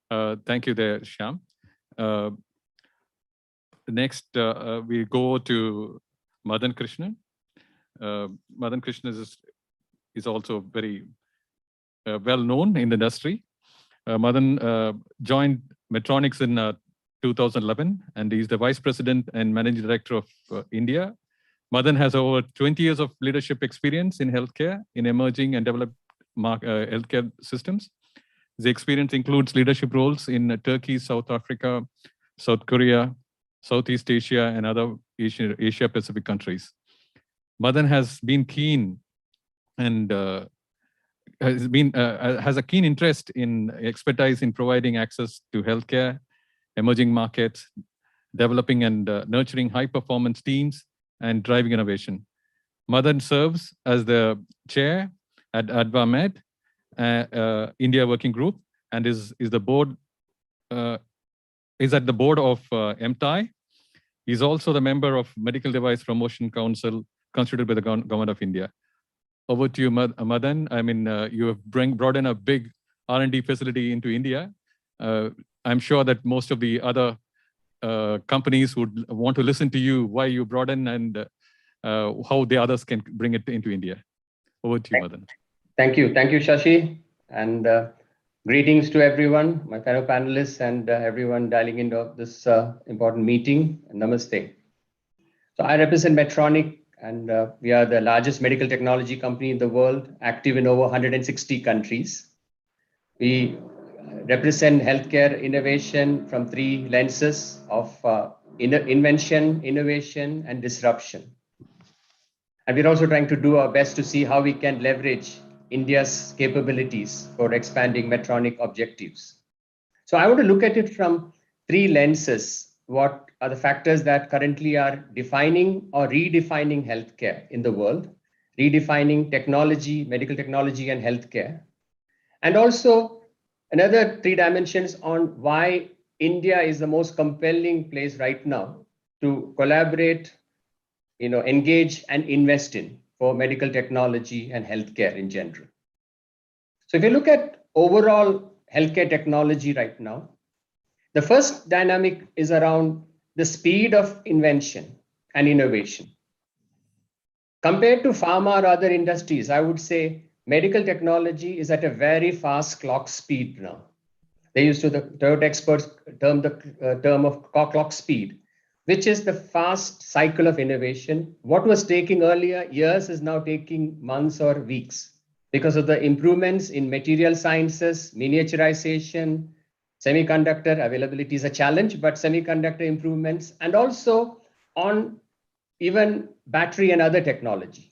Thank you there, Shyam. Next, we go to Madan Krishnan. Madan Krishna is also very well known in the industry. Madan joined Medtronics in 2011, and he's the Vice President and Managing Director of India. Madan has over 20 years of leadership experience in healthcare, in emerging and developed healthcare systems. The experience includes leadership roles in Turkey, South Africa, South Korea, Southeast Asia, and other Asia Pacific countries. Madan has been keen and has a keen interest in expertise in providing access to healthcare, emerging markets, developing and nurturing high-performance teams, and driving innovation. Madan serves as the chair at AdvaMed, India Working Group, and is at the board of MTI. He's also the member of Medical Device Promotion Council constituted by the Government of India. Over to you, Madan. I mean, you have brought in a big R&D facility into India. I'm sure that most of the other companies would want to listen to you, why you brought in and how the others can bring it into India. Over to you, Madan. Thank you, Shashi, and greetings to everyone, my fellow panelists, and everyone dialing into this important meeting. Namaste. So I represent Medtronic, and we are the largest medical technology company in the world, active in over 160 countries. We represent healthcare innovation from three lenses of invention, innovation, and disruption. And we're also trying to do our best to see how we can leverage India's capabilities for expanding Medtronic objectives. So I want to look at it from three lenses. What are the factors that currently are defining or redefining healthcare in the world, redefining technology, medical technology, and healthcare? And also another three dimensions on why India is the most compelling place right now to collaborate, engage and invest in for medical technology and healthcare in general. So if you look at overall healthcare technology right now, the first dynamic is around the speed of invention and innovation. Compared to pharma or other industries, I would say medical technology is at a very fast clock speed now. They used to, the Toyota experts term the term of clock speed, which is the fast cycle of innovation. What was taking earlier years is now taking months or weeks because of the improvements in material sciences, miniaturization, semiconductor availability is a challenge, but semiconductor improvements, and also on even battery and other technology.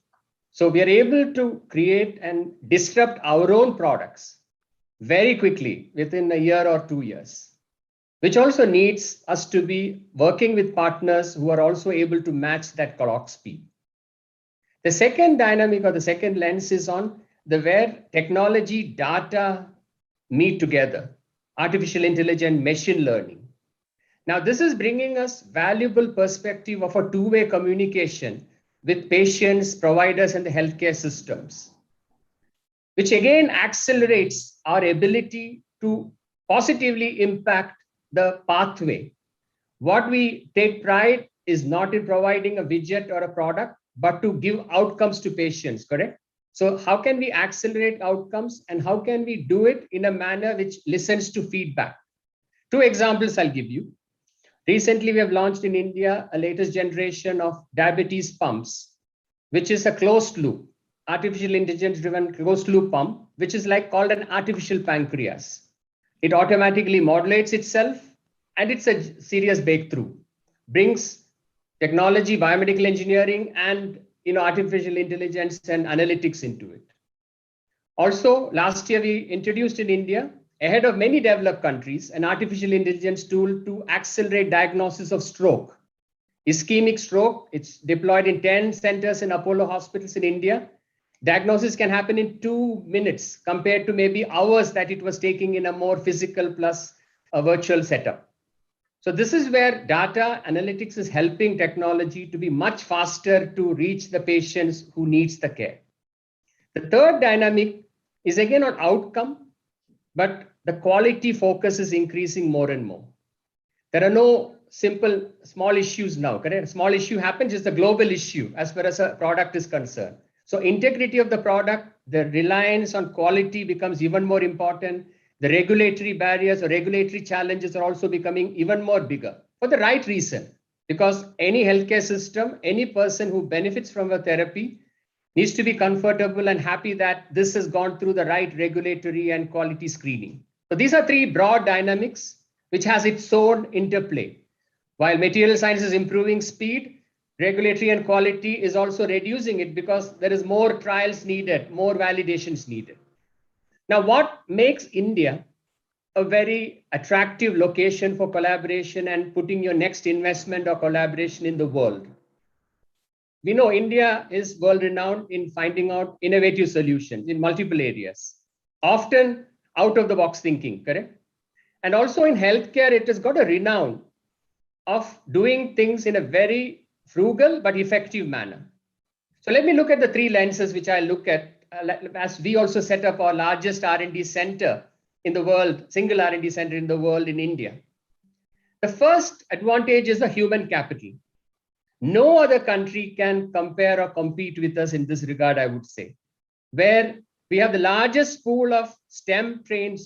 So we are able to create and disrupt our own products very quickly within a year or 2 years, which also needs us to be working with partners who are also able to match that clock speed. The second dynamic or the second lens is on where technology, data meet together, artificial intelligence, machine learning. Now, this is bringing us valuable perspective of a two-way communication with patients, providers, and the healthcare systems, which again accelerates our ability to positively impact the pathway. What we take pride is not in providing a widget or a product, but to give outcomes to patients, correct? So how can we accelerate outcomes and how can we do it in a manner which listens to feedback? 2 examples I'll give you. Recently, we have launched in India a latest generation of diabetes pumps, which is a closed loop, artificial intelligence driven closed loop pump, which is called an artificial pancreas. It automatically modulates itself, and it's a serious breakthrough. Brings technology, biomedical engineering, and artificial intelligence and analytics into it. Also, last year we introduced in India, ahead of many developed countries, an artificial intelligence tool to accelerate diagnosis of stroke. Ischemic stroke, it's deployed in 10 centers in Apollo hospitals in India. Diagnosis can happen in 2 minutes compared to maybe hours that it was taking in a more physical plus a virtual setup. So this is where data analytics is helping technology to be much faster to reach the patients who needs the care. The third dynamic is again on outcome, but the quality focus is increasing more and more. There are no simple small issues now, correct? Small issue happens is the global issue as far as a product is concerned. So integrity of the product, the reliance on quality becomes even more important. The regulatory barriers or regulatory challenges are also becoming even more bigger for the right reason, because any healthcare system, any person who benefits from a therapy needs to be comfortable and happy that this has gone through the right regulatory and quality screening. So these are three broad dynamics which has its own interplay. While material science is improving speed, regulatory and quality is also reducing it because there is more trials needed, more validations needed. Now, what makes India a very attractive location for collaboration and putting your next investment or collaboration in the world? We know India is world renowned in finding out innovative solutions in multiple areas, often out of the box thinking, correct? And also in healthcare, it has got a renown of doing things in a very frugal but effective manner. So let me look at the three lenses which I look at as we also set up our largest R&D center in the world, single R&D center in the world in India. The first advantage is the human capital. No other country can compare or compete with us in this regard, I would say, where we have the largest pool of STEM trained,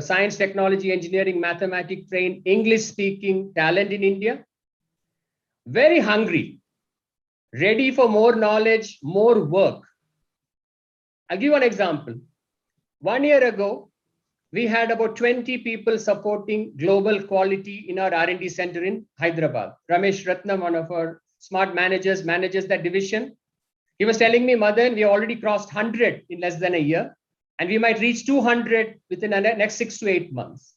science, technology, engineering, mathematics trained, English speaking talent in India, very hungry, ready for more knowledge, more work. I'll give you an example. 1 year ago, we had about 20 people supporting global quality in our R&D center in Hyderabad. Ramesh Ratnam, one of our smart managers, manages that division. He was telling me, Madan, we already crossed 100 in less than a year, and we might reach 200 within the next 6 to 8 months.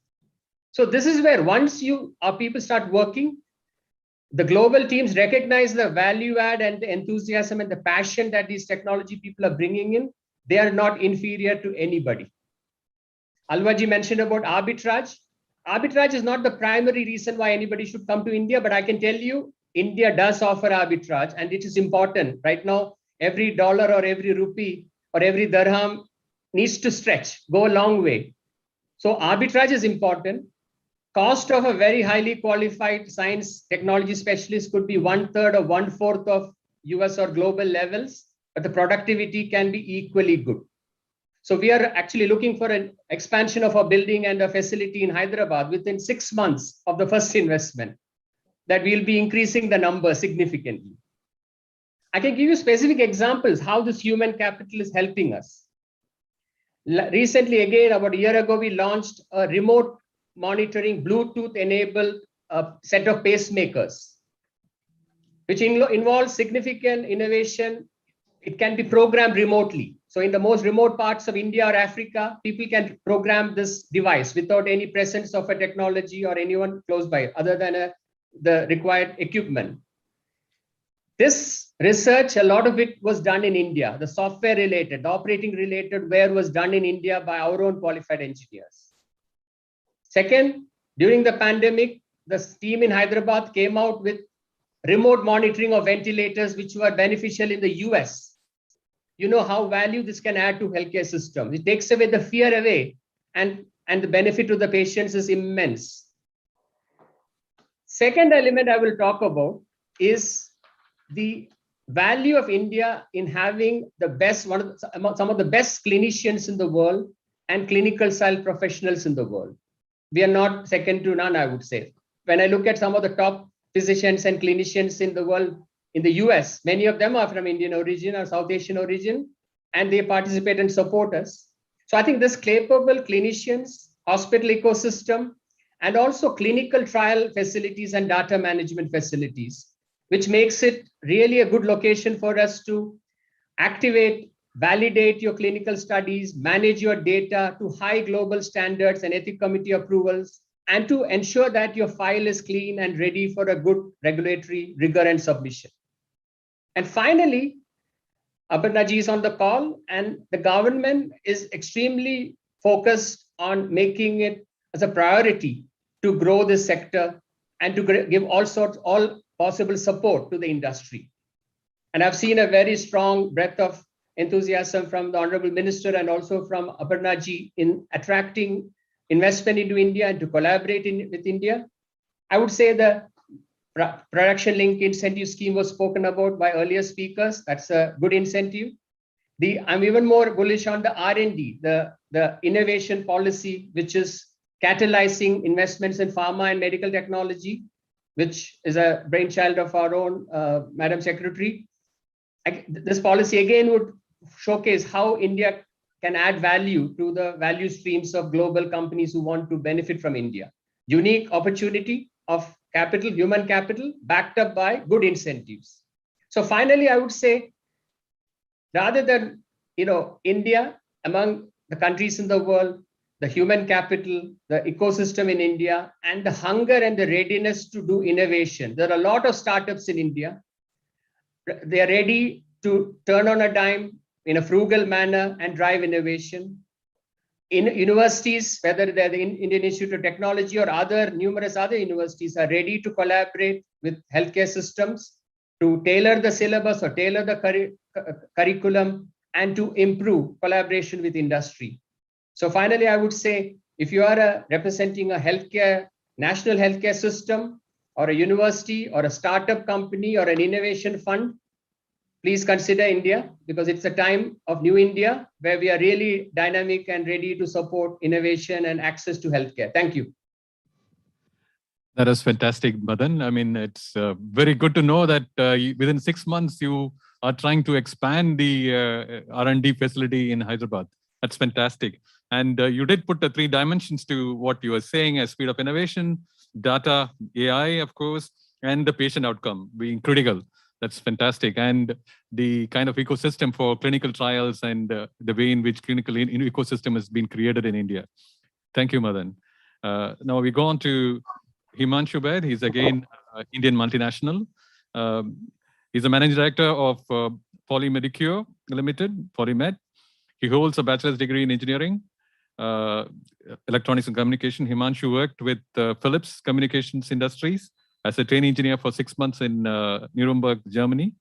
So this is where once our people start working, the global teams recognize the value add and the enthusiasm and the passion that these technology people are bringing in. They are not inferior to anybody. Alvaji mentioned about arbitrage. Arbitrage is not the primary reason why anybody should come to India, but I can tell you, India does offer arbitrage, and it is important. Right now, every dollar or every rupee or every dirham needs to stretch, go a long way. So arbitrage is important. Cost of a very highly qualified science technology specialist could be 1/3 or 1/4 of US or global levels, but the productivity can be equally good. So we are actually looking for an expansion of our building and a facility in Hyderabad within 6 months of the first investment, that we'll be increasing the number significantly. I can give you specific examples how this human capital is helping us. Recently, again, about a year ago, we launched a remote monitoring Bluetooth-enabled set of pacemakers, which involves significant innovation. It can be programmed remotely. So in the most remote parts of India or Africa, people can program this device without any presence of a technology or anyone close by other than the required equipment. This research, a lot of it was done in India. The software related, the operating related ware was done in India by our own qualified engineers. Second, during the pandemic, the team in Hyderabad came out with remote monitoring of ventilators, which were beneficial in the US. You know how value this can add to healthcare systems. It takes away the fear away, and the benefit to the patients is immense. Second element I will talk about is the value of India in having the best, some of the best clinicians in the world and clinical style professionals in the world. We are not second to none, I would say. When I look at some of the top physicians and clinicians in the world, in the US, many of them are from Indian origin or South Asian origin, and they participate and support us. So I think this capable clinicians, hospital ecosystem, and also clinical trial facilities and data management facilities, which makes it really a good location for us to activate, validate your clinical studies, manage your data to high global standards and ethics committee approvals, and to ensure that your file is clean and ready for a good regulatory rigor and submission. And finally, Aparna is on the call, and the government is extremely focused on making it as a priority to grow this sector and to give all possible support to the industry. And I've seen a very strong breadth of enthusiasm from the Honorable Minister and also from Aparna ji in attracting investment into India and to collaborate with India. I would say the Production link incentive scheme was spoken about by earlier speakers. That's a good incentive. I'm even more bullish on the R&D, the innovation policy, which is catalyzing investments in pharma and medical technology, which is a brainchild of our own Madam Secretary. This policy again would showcase how India can add value to the value streams of global companies who want to benefit from India. Unique opportunity of capital, human capital, backed up by good incentives. So finally, I would say, rather than India among the countries in the world, the human capital, the ecosystem in India, and the hunger and the readiness to do innovation. There are a lot of startups in India. They are ready to turn on a dime in a frugal manner and drive innovation. In universities, whether they're the Indian Institute of Technology or numerous other universities, are ready to collaborate with healthcare systems to tailor the syllabus or tailor the curriculum and to improve collaboration with industry. So finally, I would say, if you are representing a national healthcare system or a university or a startup company or an innovation fund, please consider India, because it's a time of new India where we are really dynamic and ready to support innovation and access to healthcare. Thank you. That is fantastic, Madan. I mean, it's very good to know that within 6 months, you are trying to expand the R&D facility in Hyderabad. That's fantastic. And you did put the 3 dimensions to what you were saying as speed of innovation, data, AI, of course, and the patient outcome being critical. That's fantastic. And the kind of ecosystem for clinical trials and the way in which clinical ecosystem has been created in India. Thank you, Madan. Now we go on to Himanshu Baid. He's again Indian multinational. He's a managing director of Polymedicure Limited, Polymed. He holds a bachelor's degree in engineering, electronics and communication. Himanshu worked with Philips Communications Industries as a trainee engineer for 6 months in Nuremberg, Germany.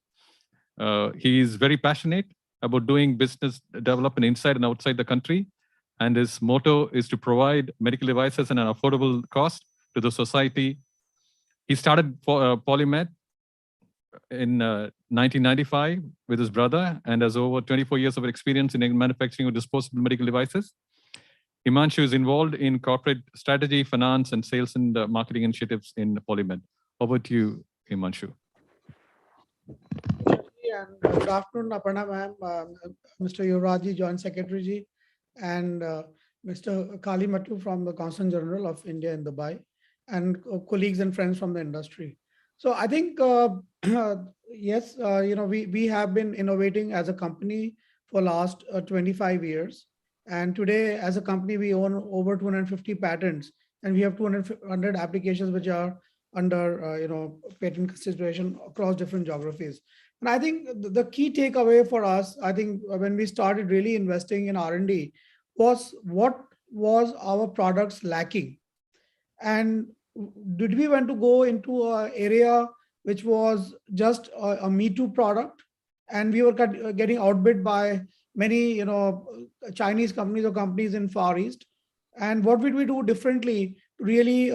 He is very passionate about doing business development inside and outside the country. And his motto is to provide medical devices at an affordable cost to the society. He started Polymed in 1995 with his brother and has over 24 years of experience in manufacturing of disposable medical devices. Himanshu is involved in corporate strategy, finance, and sales and marketing initiatives in Polymed. Over to you, Himanshu. And good afternoon, Aparna ma'am, Mr. Yuvraji, Joint Secretary ji, and Mr. Kali Mattu from the Consul General of India in Dubai, and colleagues and friends from the industry. So I think, yes, we have been innovating as a company for last 25 years. And today, as a company, we own over 250 patents, and we have 200 applications which are under patent consideration across different geographies. And I think the key takeaway for us, I think when we started really investing in R&D, was what was our products lacking, and did we want to go into an area which was just a Me Too product, and we were getting outbid by many Chinese companies or companies in Far East, and what would we do differently to really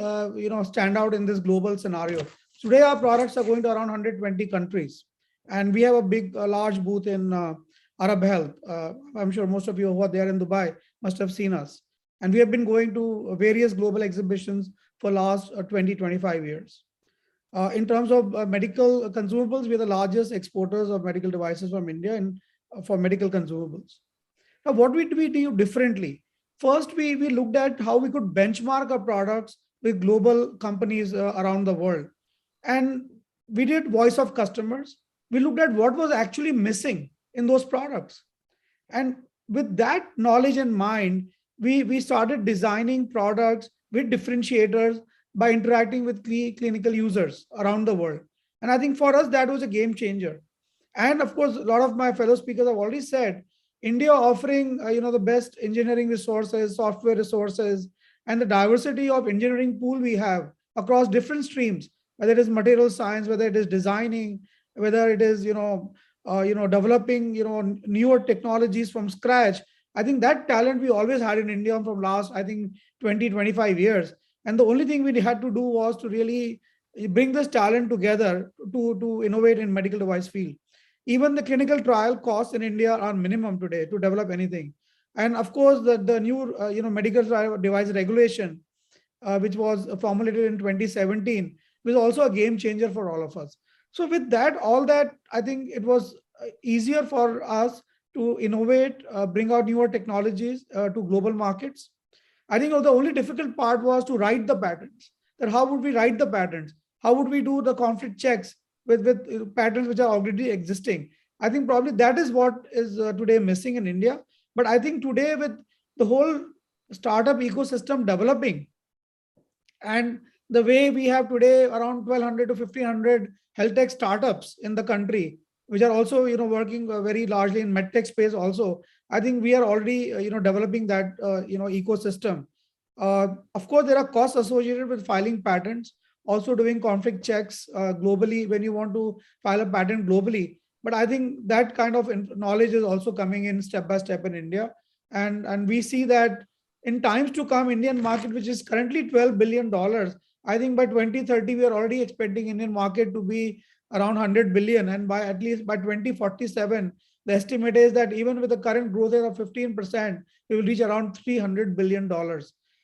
stand out in this global scenario? Today our products are going to around 120 countries, and we have a large booth in Arab Health. I'm sure most of you who are there in Dubai must have seen us, and we have been going to various global exhibitions for last 20-25 years. In terms of medical consumables, we are the largest exporters of medical devices from India and for medical consumables. Now, what did we do differently? First, we looked at how we could benchmark our products with global companies around the world. And we did voice of customers. We looked at what was actually missing in those products. And with that knowledge in mind, we started designing products with differentiators by interacting with clinical users around the world. And I think for us, that was a game changer. And of course, a lot of my fellow speakers have already said, India offering the best engineering resources, software resources, and the diversity of engineering pool we have across different streams, whether it is material science, whether it is designing, whether it is developing newer technologies from scratch. I think that talent we always had in India from last 20-25 years. And the only thing we had to do was to really bring this talent together to innovate in medical device field. Even the clinical trial costs in India are minimum today to develop anything. And of course, the new medical device regulation, which was formulated in 2017, was also a game changer for all of us. So with that, all that, I think it was easier for us to innovate, bring out newer technologies to global markets. I think the only difficult part was to write the patents. That how would we write the patents? How would we do the conflict checks with patents which are already existing? I think probably that is what is today missing in India. But I think today with the whole startup ecosystem developing, and the way we have today around 1,200 to 1,500 health tech startups in the country, which are also working very largely in medtech space also. I think we are already developing that ecosystem. Of course, there are costs associated with filing patents, also doing conflict checks globally when you want to file a patent globally. But I think that kind of knowledge is also coming in step by step in India. And we see that in times to come, Indian market, which is currently $12 billion, I think by 2030, we are already expecting Indian market to be around 100 billion. And by at least by 2047, the estimate is that even with the current growth rate of 15%, we will reach around $300 billion.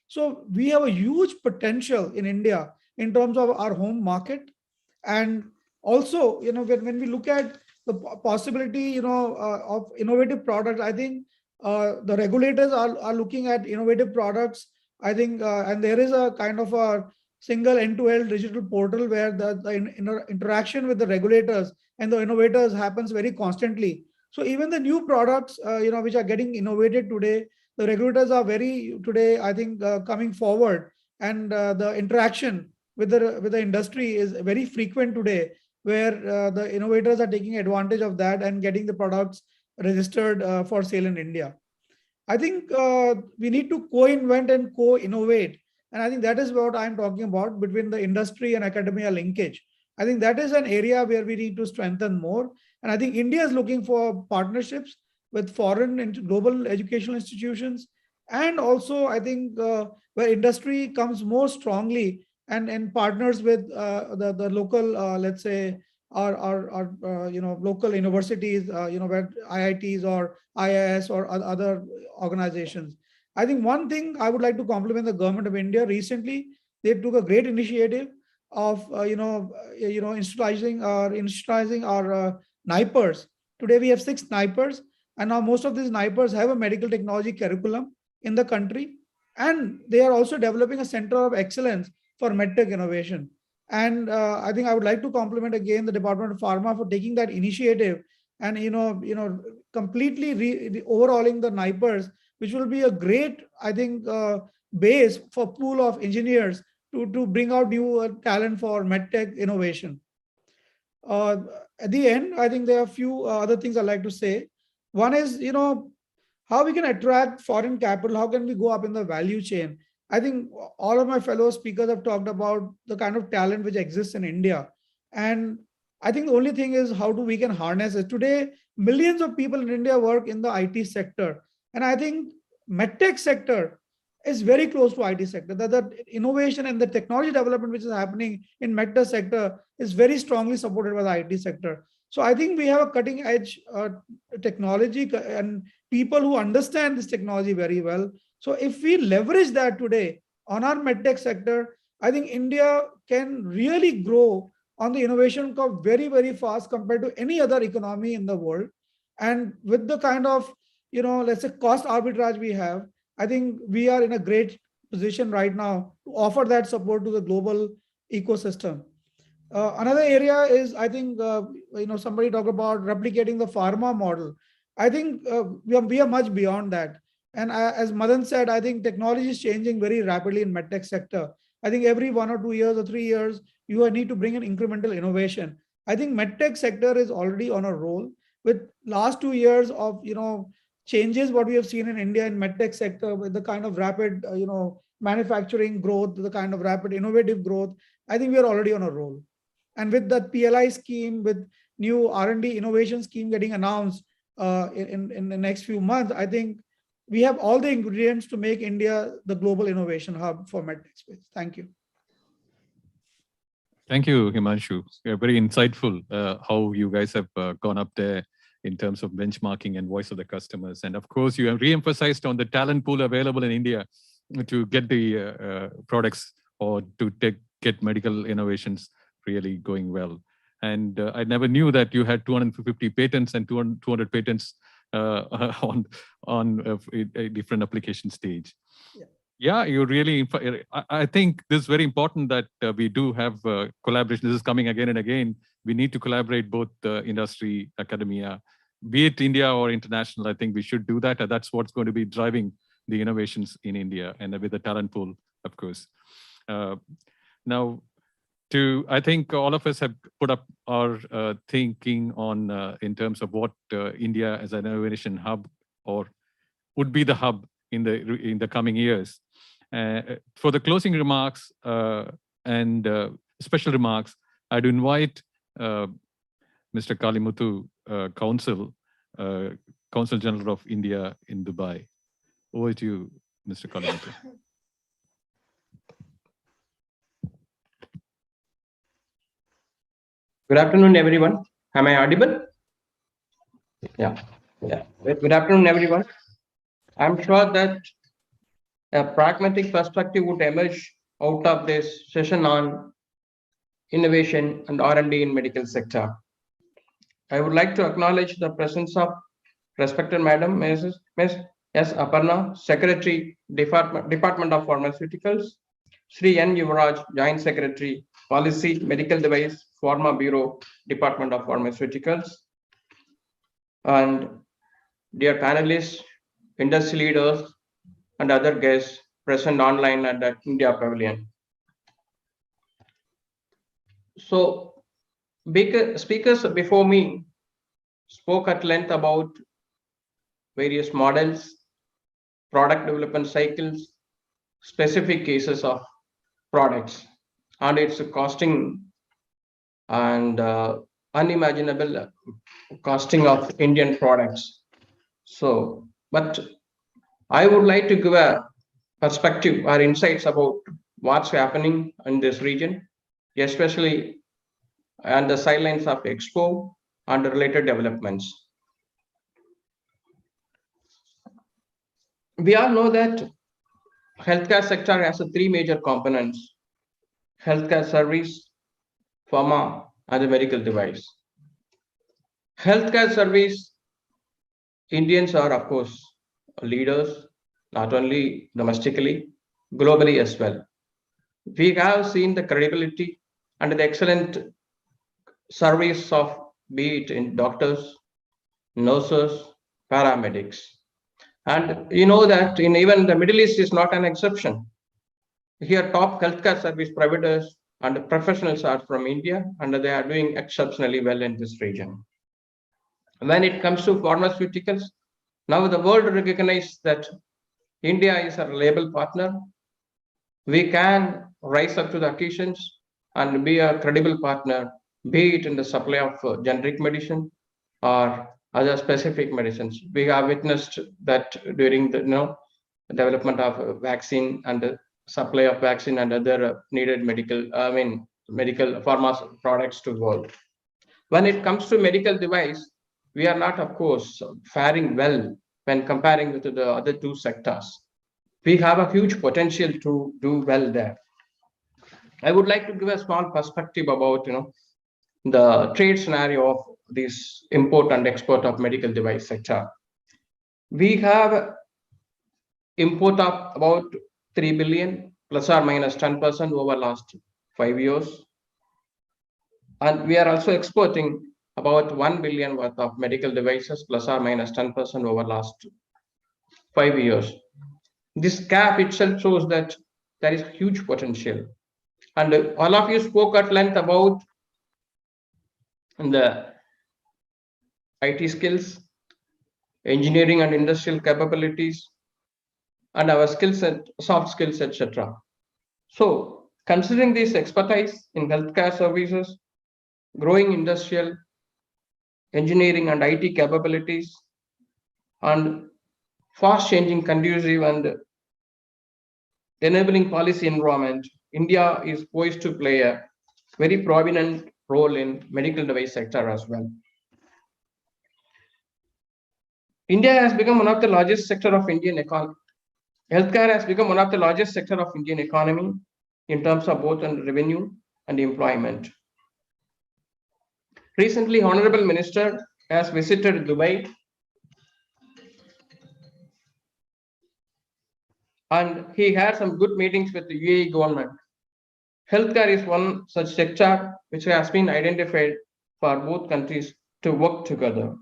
So we have a huge potential in India in terms of our home market. And also, when we look at the possibility, of innovative products, I think the regulators are looking at innovative products. I think, and there is a kind of a single end-to-end digital portal where the interaction with the regulators and the innovators happens very constantly. So even the new products, which are getting innovated today, the regulators are very today, I think, coming forward, and the interaction with the industry is very frequent today, where the innovators are taking advantage of that and getting the products registered for sale in India. I think we need to co-invent and co-innovate. And I think that is what I'm talking about between the industry and academia linkage. I think that is an area where we need to strengthen more. And I think India is looking for partnerships with foreign and global educational institutions. And also, I think where industry comes more strongly and partners with the local, let's say, our local universities, where IITs or IIS or other organizations. I think one thing I would like to compliment the government of India. Recently, they took a great initiative of institutionalizing our NIPERs. Today we have 6 NIPERs, and now most of these NIPERs have a medical technology curriculum in the country, and they are also developing a center of excellence for medtech innovation. And I think I would like to compliment again the Department of Pharma for taking that initiative and completely overhauling the NIPERs, which will be a great, I think, base for pool of engineers to bring out new talent for medtech innovation. At the end, I think there are a few other things I'd like to say. One is, how we can attract foreign capital, how can we go up in the value chain? I think all of my fellow speakers have talked about the kind of talent which exists in India. And I think the only thing is how do we can harness it. Today, millions of people in India work in the IT sector. And I think medtech sector is very close to IT sector. That the innovation and the technology development which is happening in medtech sector is very strongly supported by the IT sector. So I think we have a cutting edge technology and people who understand this technology very well. So if we leverage that today on our medtech sector, I think India can really grow on the innovation curve very, very fast compared to any other economy in the world. And with the kind of, let's say cost arbitrage we have, I think we are in a great position right now to offer that support to the global ecosystem. Another area is, I think, somebody talked about replicating the pharma model. I think we are much beyond that. And as Madan said, I think technology is changing very rapidly in medtech sector. I think every 1 or 2 years or 3 years, you need to bring an incremental innovation. I think medtech sector is already on a roll with last 2 years of, changes what we have seen in India in medtech sector with the kind of rapid, manufacturing growth, the kind of rapid innovative growth. I think we are already on a roll. And with the PLI scheme, with new R&D innovation scheme getting announced in the next few months, I think we have all the ingredients to make India the global innovation hub for medtech space. Thank you. Thank you, Himanshu. Very insightful how you guys have gone up there in terms of benchmarking and voice of the customers. And of course, you have re-emphasized on the talent pool available in India to get the products or to get medical innovations really going well. And I never knew that you had 250 patents and 200 patents on a different application stage. Yeah, you really, I think this is very important that we do have collaboration. This is coming again and again. We need to collaborate both industry, academia, be it India or international. I think we should do that. And that's what's going to be driving the innovations in India and with the talent pool, of course. Now, I think all of us have put up our thinking on in terms of what India as an innovation hub or would be the hub in the coming years. For the closing remarks and special remarks, I'd invite Mr. Kalimuthu, Consul General of India in Dubai. Over to you, Mr. Kalimuthu. Good afternoon, everyone. Am I audible? Yeah. Good afternoon, everyone. I'm sure that a pragmatic perspective would emerge out of this session on innovation and R&D in medical sector. I would like to acknowledge the presence of respected Madam Ms. S. Aparna, Secretary, Department of Pharmaceuticals, Sri N. Yuvraj, Joint Secretary, Policy, Medical Device, Pharma Bureau, Department of Pharmaceuticals, and dear panelists, industry leaders, and other guests present online at the India Pavilion. So, speakers before me spoke at length about various models, product development cycles, specific cases of products, and its costing and unimaginable costing of Indian products. So, but I would like to give a perspective or insights about what's happening in this region, especially on the sidelines of Expo and related developments. We all know that healthcare sector has three major components: healthcare service, pharma, and the medical device. Healthcare service, Indians are, of course, leaders, not only domestically, globally as well. We have seen the credibility and the excellent service of, be it in doctors, nurses, paramedics. And you know that in even the Middle East is not an exception. Here, top healthcare service providers and professionals are from India, and they are doing exceptionally well in this region. When it comes to pharmaceuticals, now the world recognizes that India is a reliable partner. We can rise up to the occasions and be a credible partner, be it in the supply of generic medicine or other specific medicines. We have witnessed that during the development of vaccine and the supply of vaccine and other needed medical pharma products to the world. When it comes to medical device, we are not, of course, faring well when comparing with the other two sectors. We have a huge potential to do well there. I would like to give a small perspective about the trade scenario of this import and export of medical device sector. We have import of about 3 billion plus or minus 10% over last 5 years. And we are also exporting about 1 billion worth of medical devices plus or minus 10% over last 5 years. This gap itself shows that there is huge potential. And all of you spoke at length about the IT skills, engineering and industrial capabilities, and our skill set, soft skills, etc. So, considering this expertise in healthcare services, growing industrial, engineering and IT capabilities, and fast changing, conducive and enabling policy environment, India is poised to play a very prominent role in medical device sector as well. India has become one of the largest sector of Indian economy. Healthcare has become one of the largest sector of Indian economy in terms of both revenue and employment. Recently, Honorable Minister has visited Dubai and he had some good meetings with the UAE government. Healthcare is one such sector which has been identified for both countries to work together.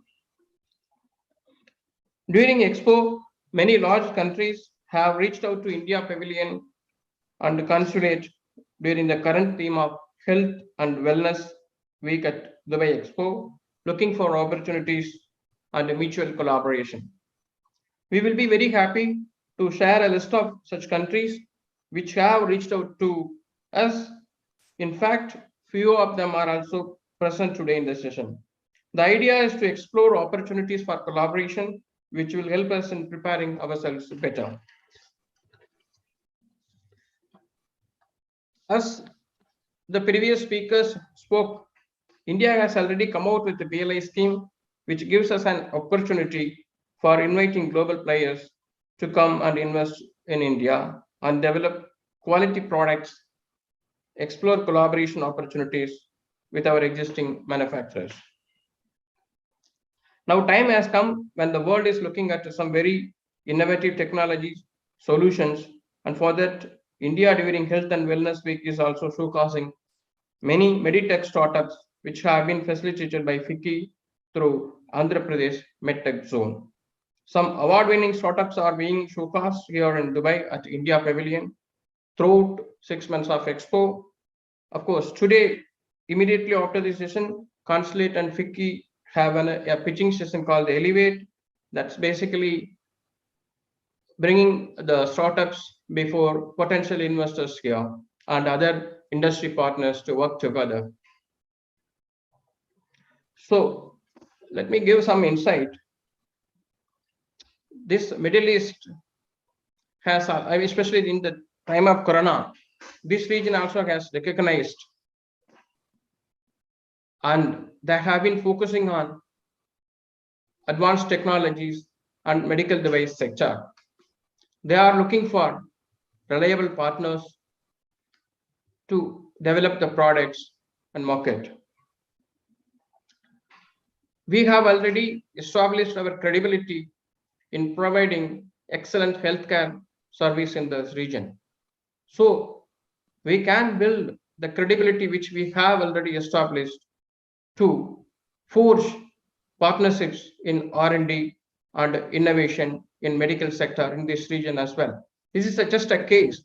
During Expo, many large countries have reached out to India Pavilion and consulate during the current theme of Health and Wellness Week at Dubai Expo, looking for opportunities and mutual collaboration. We will be very happy to share a list of such countries which have reached out to us. In fact, few of them are also present today in the session. The idea is to explore opportunities for collaboration, which will help us in preparing ourselves better. As the previous speakers spoke, India has already come out with the BLI scheme, which gives us an opportunity for inviting global players to come and invest in India and develop quality products, explore collaboration opportunities with our existing manufacturers. Now, time has come when the world is looking at some very innovative technologies, solutions, and for that, India during Health and Wellness Week is also showcasing many Medtech startups which have been facilitated by FICCI through Andhra Pradesh Medtech Zone. Some award-winning startups are being showcased here in Dubai at India Pavilion throughout 6 months of Expo. Of course, today, immediately after this session, Consulate and FICCI have a pitching session called Elevate. That's basically bringing the startups before potential investors here and other industry partners to work together. So let me give some insight. This Middle East has, especially in the time of Corona, this region also has recognized and they have been focusing on advanced technologies and medical device sector. They are looking for reliable partners to develop the products and market. We have already established our credibility in providing excellent healthcare service in this region. So we can build the credibility which we have already established to forge partnerships in R&D and innovation in medical sector in this region as well. This is just a case.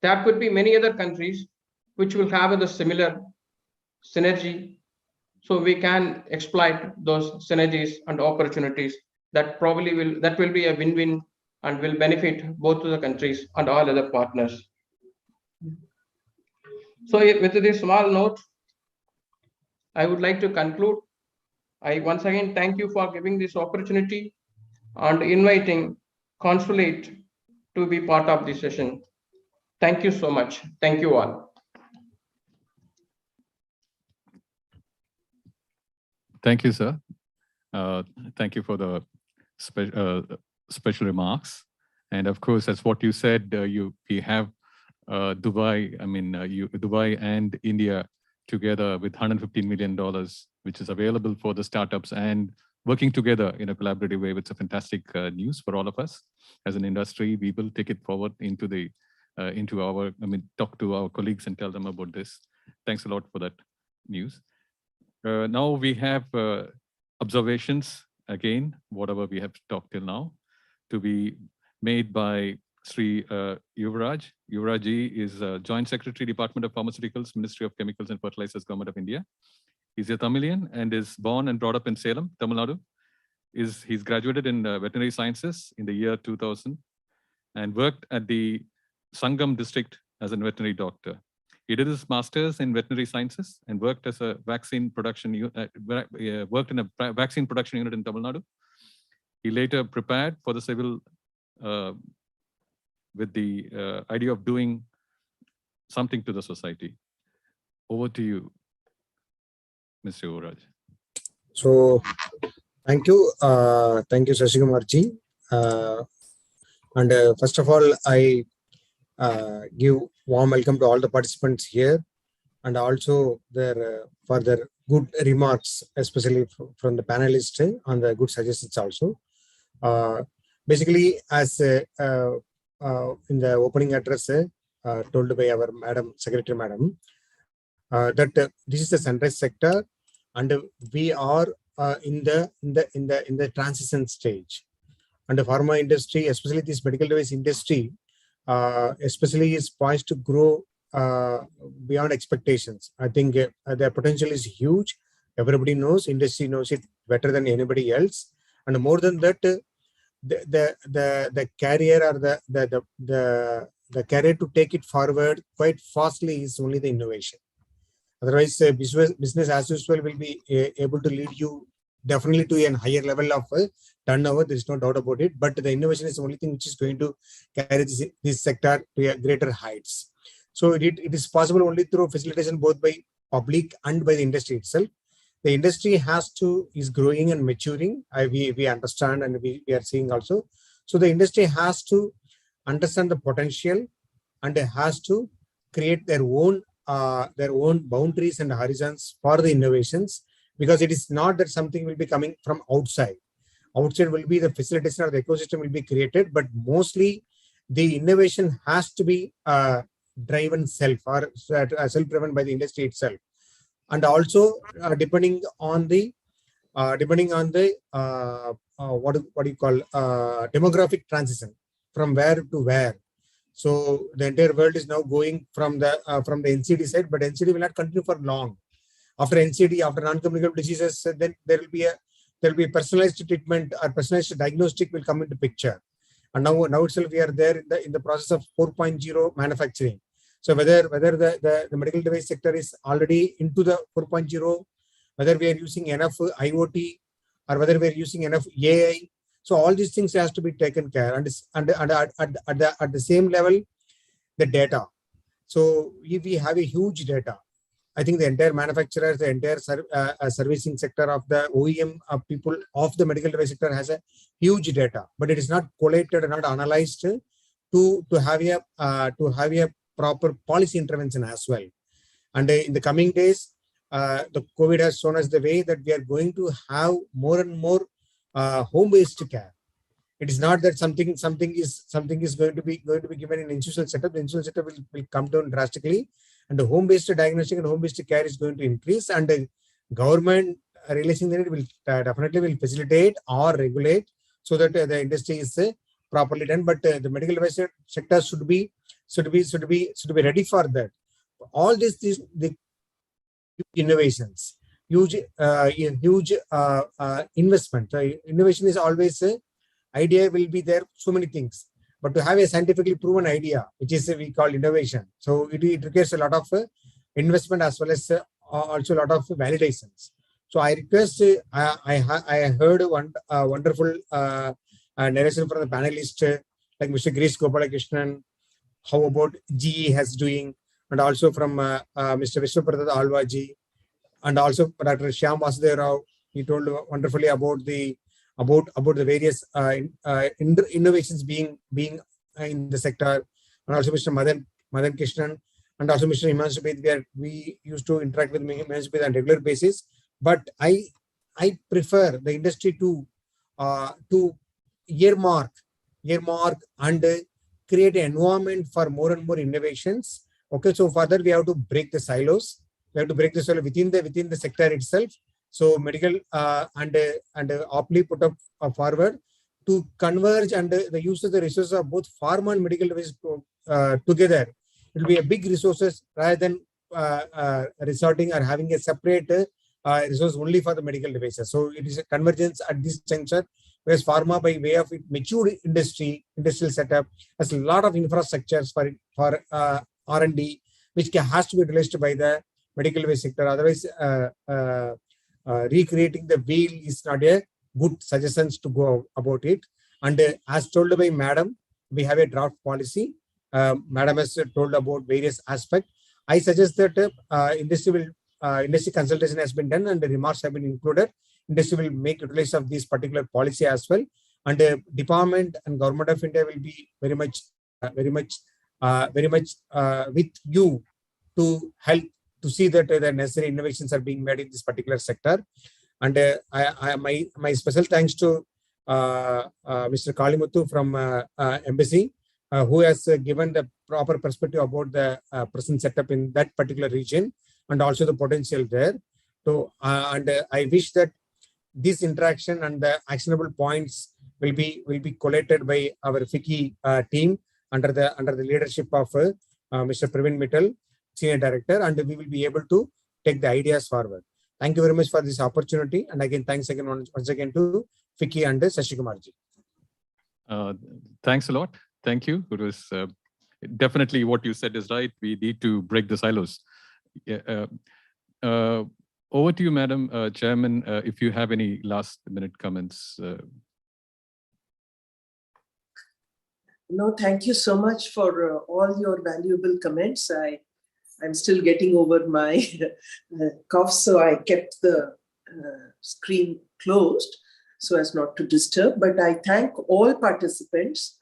There could be many other countries which will have the similar synergy. So we can exploit those synergies and opportunities that will be a win-win and will benefit both the countries and all other partners. So with this small note, I would like to conclude. I once again thank you for giving this opportunity and inviting Consulate to be part of this session. Thank you so much. Thank you all. Thank you, sir. Thank you for the special remarks. And of course, as what you said, we have Dubai, Dubai and India together with $115 million, which is available for the startups and working together in a collaborative way. It's a fantastic news for all of us. As an industry, we will take it forward into talk to our colleagues and tell them about this. Thanks a lot for that news. Now we have observations again, whatever we have talked till now, to be made by Sri Yuvraj. Yuvraj ji is Joint Secretary, Department of Pharmaceuticals, Ministry of Chemicals and Fertilizers, Government of India. He's a Tamilian and is born and brought up in Salem, Tamil Nadu. He's graduated in veterinary sciences in the year 2000 and worked at the Sangam district as a veterinary doctor. He did his master's in veterinary sciences and worked as a vaccine production worked in a vaccine production unit in Tamil Nadu. He later prepared for the civil with the idea of doing something to the society. Over to you, Mr. Yuvraj. So, thank you, Shashi Kumarji. And first of all, I give warm welcome to all the participants here, and also for their good remarks, especially from the panelists on the good suggestions also. Basically, as in the opening address told by our Secretary Madam, that this is the sunrise sector, and we are in the transition stage. And the pharma industry, especially this medical device industry, especially is poised to grow beyond expectations. I think their potential is huge. Everybody knows, industry knows it better than anybody else. And more than that, the carrier or the carrier to take it forward quite fastly is only the innovation. Otherwise, business as usual will be able to lead you definitely to a higher level of turnover. There is no doubt about it. But the innovation is the only thing which is going to carry this sector to greater heights. So it is possible only through facilitation both by public and by the industry itself. The industry is growing and maturing. We understand, and we are seeing also. So the industry has to understand the potential, and it has to create their own boundaries and horizons for the innovations, because it is not that something will be coming from outside. Outside will be the facilitation or the ecosystem will be created, but mostly the innovation has to be driven self or self-driven by the industry itself. And also depending on the what do you call demographic transition from where to where. So the entire world is now going from the NCD side, but NCD will not continue for long. After NCD, after non-communicable diseases, then there will be a personalized treatment or personalized diagnostic will come into picture. And now itself we are there in the process of 4.0 manufacturing. So whether the medical device sector is already into the 4.0, whether we are using enough IoT or whether we are using enough AI. So all these things has to be taken care, and at the same level, the data. So if we have a huge data, I think the entire manufacturers, the entire servicing sector of the OEM people of the medical device sector has a huge data, but it is not collated and not analyzed to have a proper policy intervention as well. And in the coming days, the COVID has shown us the way that we are going to have more and more home-based care. It is not that something is going to be given in institutional setup. The institutional setup will come down drastically, and the home-based diagnostic and home-based care is going to increase. And the government realizing that it will definitely facilitate or regulate so that the industry is properly done. But the medical device sector should be ready for that. All the innovations, huge investment. Innovation is always idea will be there, so many things, but to have a scientifically proven idea, which is we call innovation. So it requires a lot of investment as well as also a lot of validations. So I request, I heard one wonderful narration from the panelist like Mr. Girish Gopalakrishnan, how about GE has doing, and also from Mr. Vishwaprathap Alvaji, and also Dr. Shyam Vasudev Rao. He told wonderfully about the various innovations being in the sector, and also Mr. Madan Krishnan, and also Mr. Himanshu Bed. We used to interact with Himanshu Bed on a regular basis, but I prefer the industry to earmark and create an environment for more and more innovations. Okay, so further we have to break the silos. We have to break the silo within the sector itself. So medical and Oply put up forward to converge and the use of the resources of both pharma and medical devices together. It will be a big resources rather than resorting or having a separate resource only for the medical devices. So it is a convergence at this juncture, whereas pharma, by way of mature industrial setup, has a lot of infrastructures for R&D, which has to be released by the medical device sector. Otherwise, recreating the wheel is not a good suggestions to go about it. And as told by Madam, we have a draft policy. Madam has told about various aspects. I suggest that industry consultation has been done and the remarks have been included. Industry will make utilize of this particular policy as well. And the department and government of India will be very much with you to help to see that the necessary innovations are being made in this particular sector. And my special thanks to Mr. Kalimuthu from Embassy, who has given the proper perspective about the present setup in that particular region and also the potential there. So, I wish that this interaction and the actionable points will be collated by our FICCI team under the leadership of Mr. Praveen Mittal, Senior Director, and we will be able to take the ideas forward. Thank you very much for this opportunity. And again, thanks again once again to FICCI and Shashi Kumarji. Thanks a lot. Thank you. It was definitely what you said is right. We need to break the silos. Over to you, Madam Chairman, if you have any last minute comments. No, thank you so much for all your valuable comments. I'm still getting over my cough, so I kept the screen closed so as not to disturb. But I thank all participants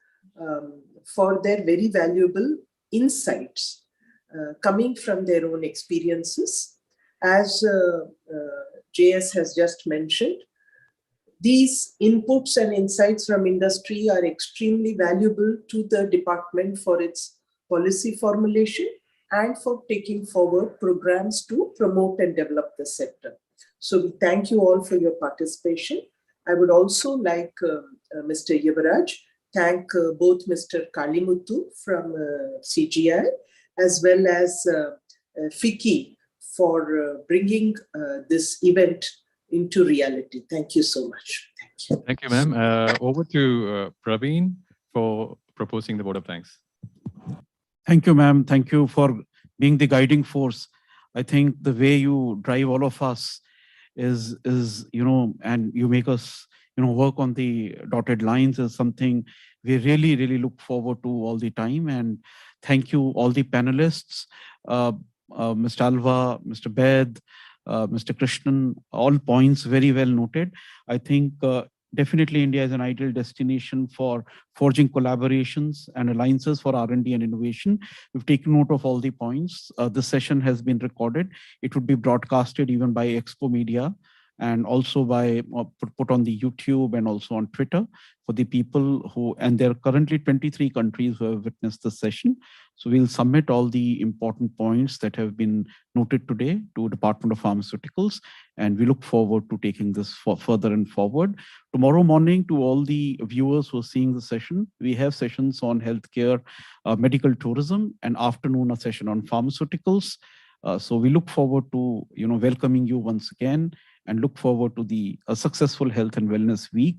for their very valuable insights coming from their own experiences. As JS has just mentioned, these inputs and insights from industry are extremely valuable to the department for its policy formulation and for taking forward programs to promote and develop the sector. So we thank you all for your participation. I would also like Mr. Yuvraj thank both Mr. Kalimuthu from CGI as well as FICCI for bringing this event into reality. Thank you so much. Thank you. Thank you, ma'am. Over to Praveen for proposing the vote of thanks. Thank you, ma'am. Thank you for being the guiding force. I think the way you drive all of us is and you make us, work on the dotted lines is something we really, really look forward to all the time. And thank you, all the panelists, Mr. Alva, Mr. Bed, Mr. Krishnan, all points very well noted. I think definitely India is an ideal destination for forging collaborations and alliances for R&D and innovation. We've taken note of all the points. This session has been recorded. It would be broadcasted even by Expo Media and also by put on the YouTube and also on Twitter for the people who, and there are currently 23 countries who have witnessed the session. So we'll submit all the important points that have been noted today to Department of Pharmaceuticals, and we look forward to taking this further and forward. Tomorrow morning, to all the viewers who are seeing the session, we have sessions on healthcare, medical tourism, and afternoon a session on pharmaceuticals. So we look forward to welcoming you once again, and look forward to the successful Health and Wellness Week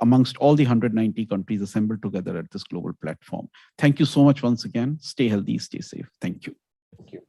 amongst all the 190 countries assembled together at this global platform. Thank you so much once again. Stay healthy, stay safe. Thank you. Thank you.